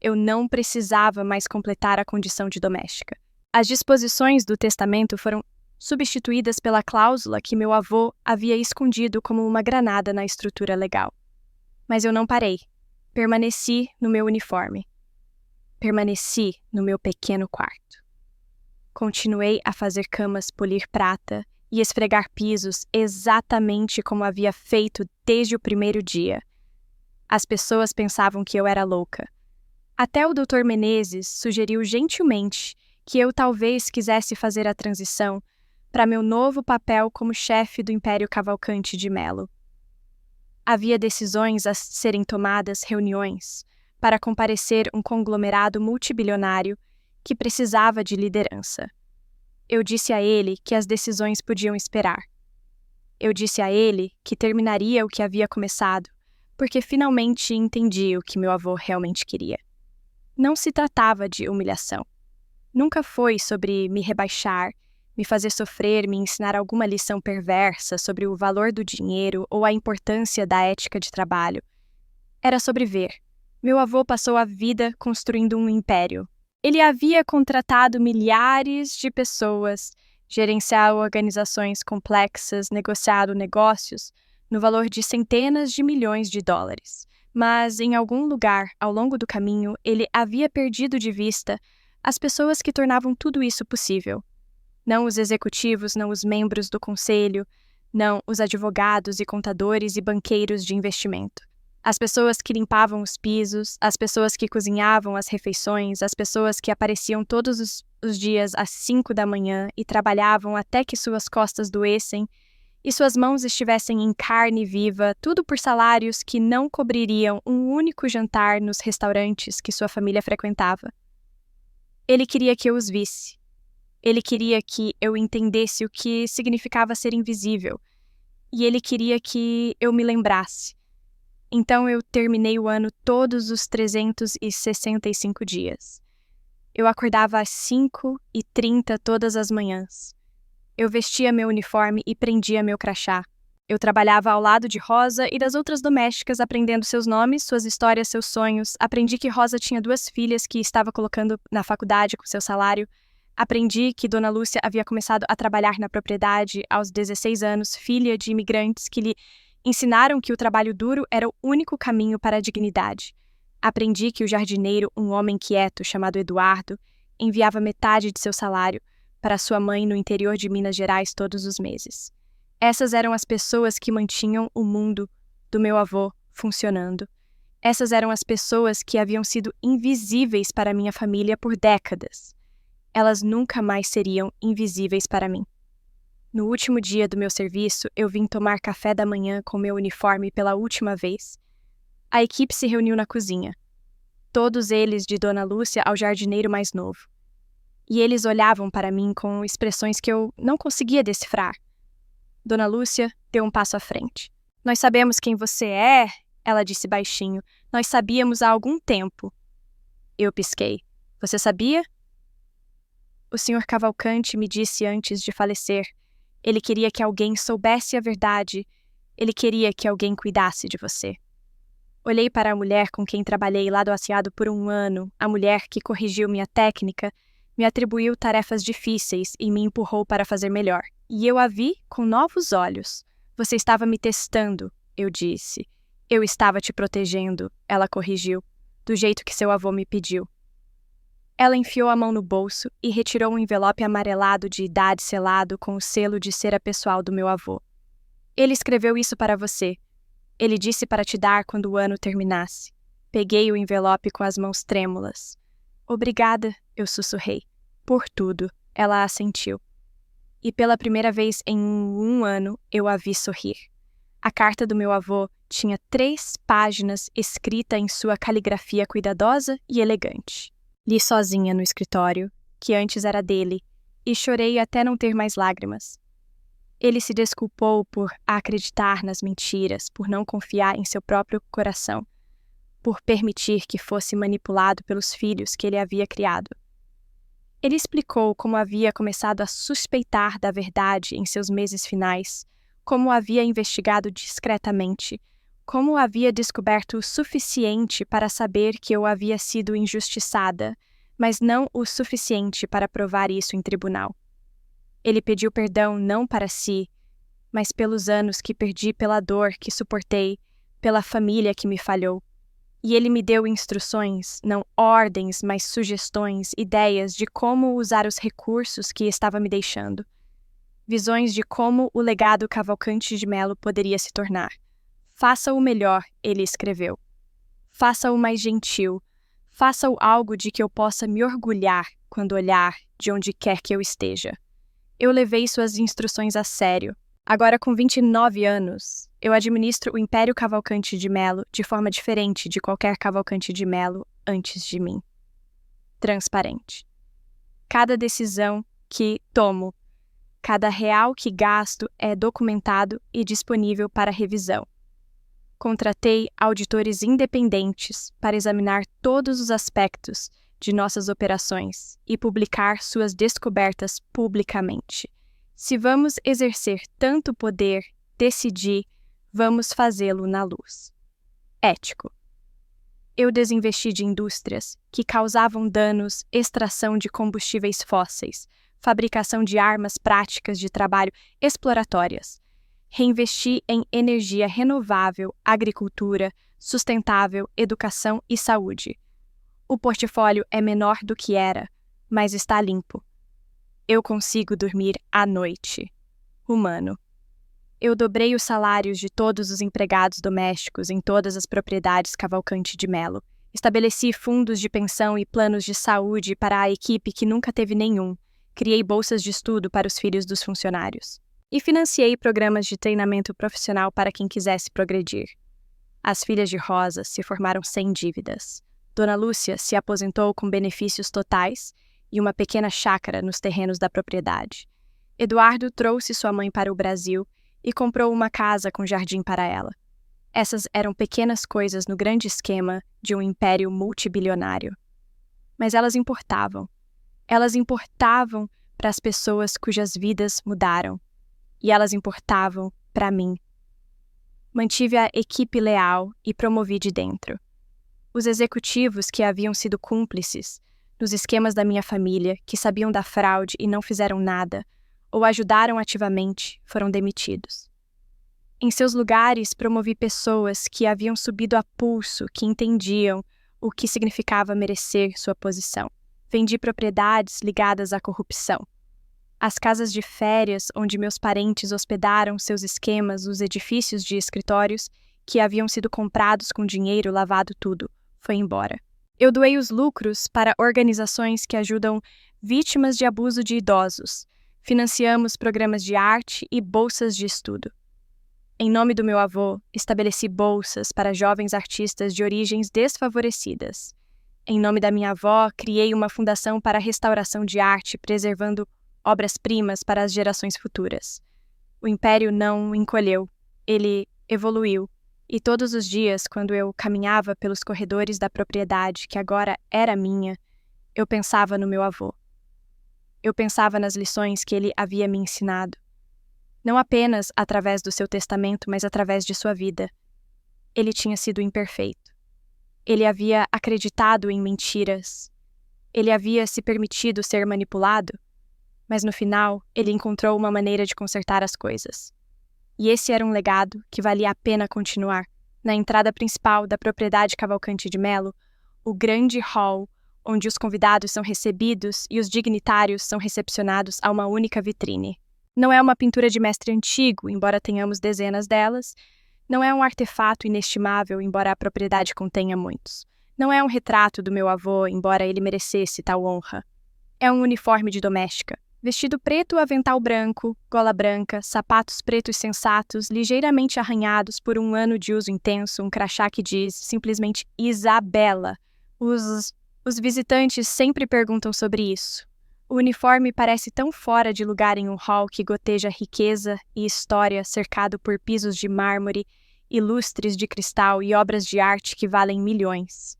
Eu não precisava mais completar a condição de doméstica. As disposições do testamento foram substituídas pela cláusula que meu avô havia escondido como uma granada na estrutura legal. Mas eu não parei. Permaneci no meu uniforme. Permaneci no meu pequeno quarto. Continuei a fazer camas, polir prata e esfregar pisos exatamente como havia feito desde o primeiro dia. As pessoas pensavam que eu era louca. Até o Dr. Menezes sugeriu gentilmente que eu talvez quisesse fazer a transição para meu novo papel como chefe do Império Cavalcante de Melo. Havia decisões a serem tomadas, reuniões, para comparecer um conglomerado multibilionário que precisava de liderança. Eu disse a ele que as decisões podiam esperar. Eu disse a ele que terminaria o que havia começado, porque finalmente entendi o que meu avô realmente queria. Não se tratava de humilhação. Nunca foi sobre me rebaixar, me fazer sofrer, me ensinar alguma lição perversa sobre o valor do dinheiro ou a importância da ética de trabalho. Era sobre ver. Meu avô passou a vida construindo um império. Ele havia contratado milhares de pessoas, gerenciado organizações complexas, negociado negócios no valor de centenas de milhões de dólares. Mas, em algum lugar, ao longo do caminho, ele havia perdido de vista as pessoas que tornavam tudo isso possível. Não os executivos, não os membros do conselho, não os advogados e contadores e banqueiros de investimento. As pessoas que limpavam os pisos, as pessoas que cozinhavam as refeições, as pessoas que apareciam todos os dias às 5 da manhã e trabalhavam até que suas costas doessem e suas mãos estivessem em carne viva, tudo por salários que não cobririam um único jantar nos restaurantes que sua família frequentava. Ele queria que eu os visse. Ele queria que eu entendesse o que significava ser invisível. E ele queria que eu me lembrasse. Então eu terminei o ano todos os 365 dias. Eu acordava às 5h30 todas as manhãs. Eu vestia meu uniforme e prendia meu crachá. Eu trabalhava ao lado de Rosa e das outras domésticas, aprendendo seus nomes, suas histórias, seus sonhos. Aprendi que Rosa tinha 2 filhas que estava colocando na faculdade com seu salário. Aprendi que Dona Lúcia havia começado a trabalhar na propriedade aos 16 anos, filha de imigrantes que lhe ensinaram que o trabalho duro era o único caminho para a dignidade. Aprendi que o jardineiro, um homem quieto chamado Eduardo, enviava metade de seu salário para sua mãe no interior de Minas Gerais todos os meses. Essas eram as pessoas que mantinham o mundo do meu avô funcionando. Essas eram as pessoas que haviam sido invisíveis para minha família por décadas. Elas nunca mais seriam invisíveis para mim. No último dia do meu serviço, eu vim tomar café da manhã com meu uniforme pela última vez. A equipe se reuniu na cozinha. Todos eles de Dona Lúcia ao jardineiro mais novo. E eles olhavam para mim com expressões que eu não conseguia decifrar. Dona Lúcia deu um passo à frente. "Nós sabemos quem você é", ela disse baixinho. "Nós sabíamos há algum tempo." Eu pisquei. "Você sabia?" "O Sr. Cavalcante me disse antes de falecer. Ele queria que alguém soubesse a verdade. Ele queria que alguém cuidasse de você." Olhei para a mulher com quem trabalhei lado a lado por um ano, a mulher que corrigiu minha técnica, me atribuiu tarefas difíceis e me empurrou para fazer melhor. E eu a vi com novos olhos. "Você estava me testando", eu disse. "Eu estava te protegendo", ela corrigiu, "do jeito que seu avô me pediu." Ela enfiou a mão no bolso e retirou um envelope amarelado de idade selado com o selo de cera pessoal do meu avô. "Ele escreveu isso para você. Ele disse para te dar quando o ano terminasse." Peguei o envelope com as mãos trêmulas. "Obrigada", eu sussurrei. "Por tudo", ela assentiu. E pela primeira vez em um ano, eu a vi sorrir. A carta do meu avô tinha 3 páginas escrita em sua caligrafia cuidadosa e elegante. Li sozinha no escritório, que antes era dele, e chorei até não ter mais lágrimas. Ele se desculpou por acreditar nas mentiras, por não confiar em seu próprio coração, por permitir que fosse manipulado pelos filhos que ele havia criado. Ele explicou como havia começado a suspeitar da verdade em seus meses finais, como havia investigado discretamente, como havia descoberto o suficiente para saber que eu havia sido injustiçada, mas não o suficiente para provar isso em tribunal. Ele pediu perdão não para si, mas pelos anos que perdi, pela dor que suportei, pela família que me falhou. E ele me deu instruções, não ordens, mas sugestões, ideias de como usar os recursos que estava me deixando. Visões de como o legado Cavalcante de Melo poderia se tornar. "Faça-o melhor", ele escreveu. "Faça-o mais gentil. Faça-o algo de que eu possa me orgulhar quando olhar de onde quer que eu esteja." Eu levei suas instruções a sério. Agora, com 29 anos, eu administro o Império Cavalcante de Melo de forma diferente de qualquer Cavalcante de Melo antes de mim. Transparente. Cada decisão que tomo, cada real que gasto é documentado e disponível para revisão. Contratei auditores independentes para examinar todos os aspectos de nossas operações e publicar suas descobertas publicamente. Se vamos exercer tanto poder, decidir, vamos fazê-lo na luz. Ético. Eu desinvesti de indústrias que causavam danos, extração de combustíveis fósseis, fabricação de armas práticas de trabalho exploratórias. Reinvesti em energia renovável, agricultura, sustentável, educação e saúde. O portfólio é menor do que era, mas está limpo. Eu consigo dormir à noite. Humano. Eu dobrei os salários de todos os empregados domésticos em todas as propriedades Cavalcante de Melo. Estabeleci fundos de pensão e planos de saúde para a equipe que nunca teve nenhum. Criei bolsas de estudo para os filhos dos funcionários. E financiei programas de treinamento profissional para quem quisesse progredir. As filhas de Rosa se formaram sem dívidas. Dona Lúcia se aposentou com benefícios totais e uma pequena chácara nos terrenos da propriedade. Eduardo trouxe sua mãe para o Brasil e comprou uma casa com jardim para ela. Essas eram pequenas coisas no grande esquema de um império multibilionário. Mas elas importavam. Elas importavam para as pessoas cujas vidas mudaram. E elas importavam para mim. Mantive a equipe leal e promovi de dentro. Os executivos que haviam sido cúmplices nos esquemas da minha família, que sabiam da fraude e não fizeram nada, ou ajudaram ativamente, foram demitidos. Em seus lugares, promovi pessoas que haviam subido a pulso, que entendiam o que significava merecer sua posição. Vendi propriedades ligadas à corrupção. As casas de férias onde meus parentes hospedaram seus esquemas, os edifícios de escritórios que haviam sido comprados com dinheiro lavado tudo, foi embora. Eu doei os lucros para organizações que ajudam vítimas de abuso de idosos. Financiamos programas de arte e bolsas de estudo. Em nome do meu avô, estabeleci bolsas para jovens artistas de origens desfavorecidas. Em nome da minha avó, criei uma fundação para a restauração de arte, preservando obras-primas para as gerações futuras. O império não encolheu, ele evoluiu, e todos os dias, quando eu caminhava pelos corredores da propriedade que agora era minha, eu pensava no meu avô. Eu pensava nas lições que ele havia me ensinado. Não apenas através do seu testamento, mas através de sua vida. Ele tinha sido imperfeito. Ele havia acreditado em mentiras. Ele havia se permitido ser manipulado. Mas no final, ele encontrou uma maneira de consertar as coisas. E esse era um legado que valia a pena continuar. Na entrada principal da propriedade Cavalcante de Melo, o grande hall, onde os convidados são recebidos e os dignitários são recepcionados a uma única vitrine. Não é uma pintura de mestre antigo, embora tenhamos dezenas delas. Não é um artefato inestimável, embora a propriedade contenha muitos. Não é um retrato do meu avô, embora ele merecesse tal honra. É um uniforme de doméstica. Vestido preto, avental branco, gola branca, sapatos pretos sensatos, ligeiramente arranhados por um ano de uso intenso, um crachá que diz simplesmente Isabela. Os visitantes sempre perguntam sobre isso. O uniforme parece tão fora de lugar em um hall que goteja riqueza e história, cercado por pisos de mármore e lustres de cristal e obras de arte que valem milhões.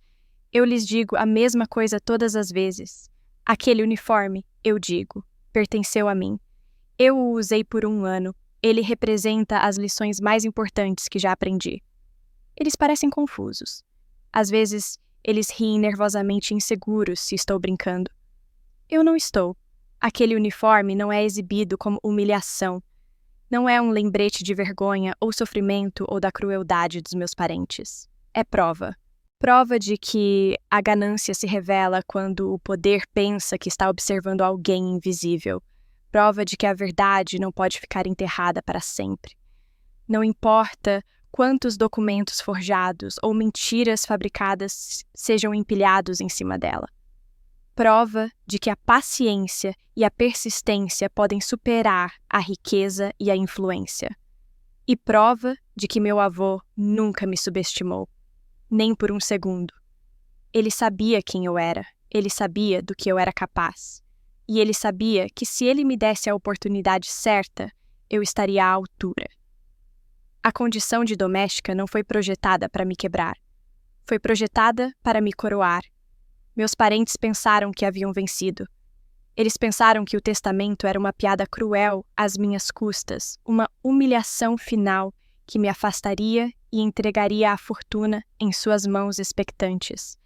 Eu lhes digo a mesma coisa todas as vezes. Aquele uniforme, eu digo, pertenceu a mim. Eu o usei por um ano. Ele representa as lições mais importantes que já aprendi. Eles parecem confusos. Às vezes, eles riem nervosamente inseguros se estou brincando. Eu não estou. Aquele uniforme não é exibido como humilhação. Não é um lembrete de vergonha ou sofrimento ou da crueldade dos meus parentes. É prova. Prova de que a ganância se revela quando o poder pensa que está observando alguém invisível. Prova de que a verdade não pode ficar enterrada para sempre. Não importa quantos documentos forjados ou mentiras fabricadas sejam empilhados em cima dela. Prova de que a paciência e a persistência podem superar a riqueza e a influência. E prova de que meu avô nunca me subestimou, nem por um segundo. Ele sabia quem eu era, ele sabia do que eu era capaz. E ele sabia que se ele me desse a oportunidade certa, eu estaria à altura. A condição de doméstica não foi projetada para me quebrar. Foi projetada para me coroar. Meus parentes pensaram que haviam vencido. Eles pensaram que o testamento era uma piada cruel às minhas custas, uma humilhação final que me afastaria e entregaria a fortuna em suas mãos expectantes.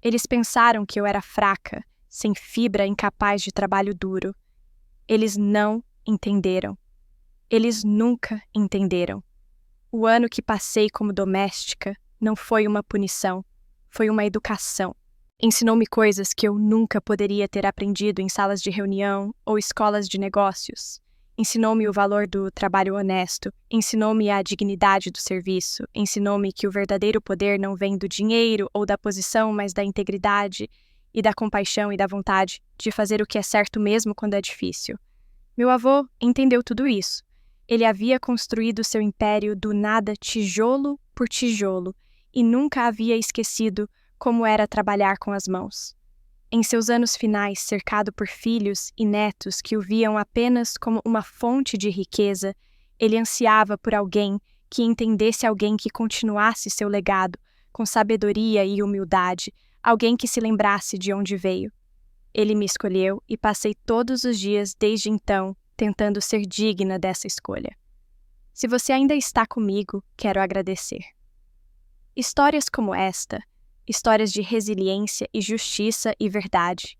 Eles pensaram que eu era fraca, sem fibra, incapaz de trabalho duro. Eles não entenderam. Eles nunca entenderam. O ano que passei como doméstica não foi uma punição, foi uma educação. Ensinou-me coisas que eu nunca poderia ter aprendido em salas de reunião ou escolas de negócios. Ensinou-me o valor do trabalho honesto, ensinou-me a dignidade do serviço, ensinou-me que o verdadeiro poder não vem do dinheiro ou da posição, mas da integridade e da compaixão e da vontade de fazer o que é certo mesmo quando é difícil. Meu avô entendeu tudo isso. Ele havia construído seu império do nada tijolo por tijolo e nunca havia esquecido como era trabalhar com as mãos. Em seus anos finais, cercado por filhos e netos que o viam apenas como uma fonte de riqueza, ele ansiava por alguém que entendesse, alguém que continuasse seu legado com sabedoria e humildade, alguém que se lembrasse de onde veio. Ele me escolheu e passei todos os dias desde então tentando ser digna dessa escolha. Se você ainda está comigo, quero agradecer. Histórias como esta histórias de resiliência e justiça e verdade.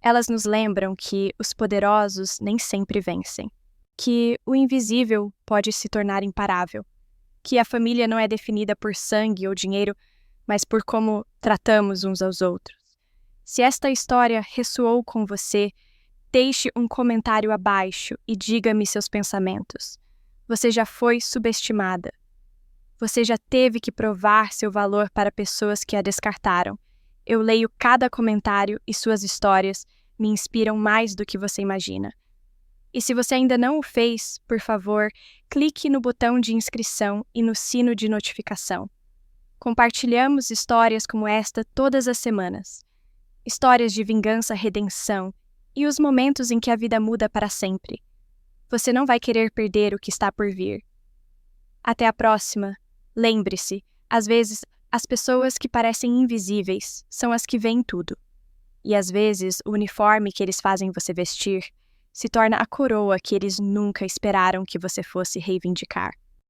Elas nos lembram que os poderosos nem sempre vencem, que o invisível pode se tornar imparável, que a família não é definida por sangue ou dinheiro, mas por como tratamos uns aos outros. Se esta história ressoou com você, deixe um comentário abaixo e diga-me seus pensamentos. Você já foi subestimada. Você já teve que provar seu valor para pessoas que a descartaram. Eu leio cada comentário e suas histórias me inspiram mais do que você imagina. E se você ainda não o fez, por favor, clique no botão de inscrição e no sino de notificação. Compartilhamos histórias como esta todas as semanas. Histórias de vingança, redenção e os momentos em que a vida muda para sempre. Você não vai querer perder o que está por vir. Até a próxima. Lembre-se, às vezes, as pessoas que parecem invisíveis são as que veem tudo. E às vezes, o uniforme que eles fazem você vestir se torna a coroa que eles nunca esperaram que você fosse reivindicar.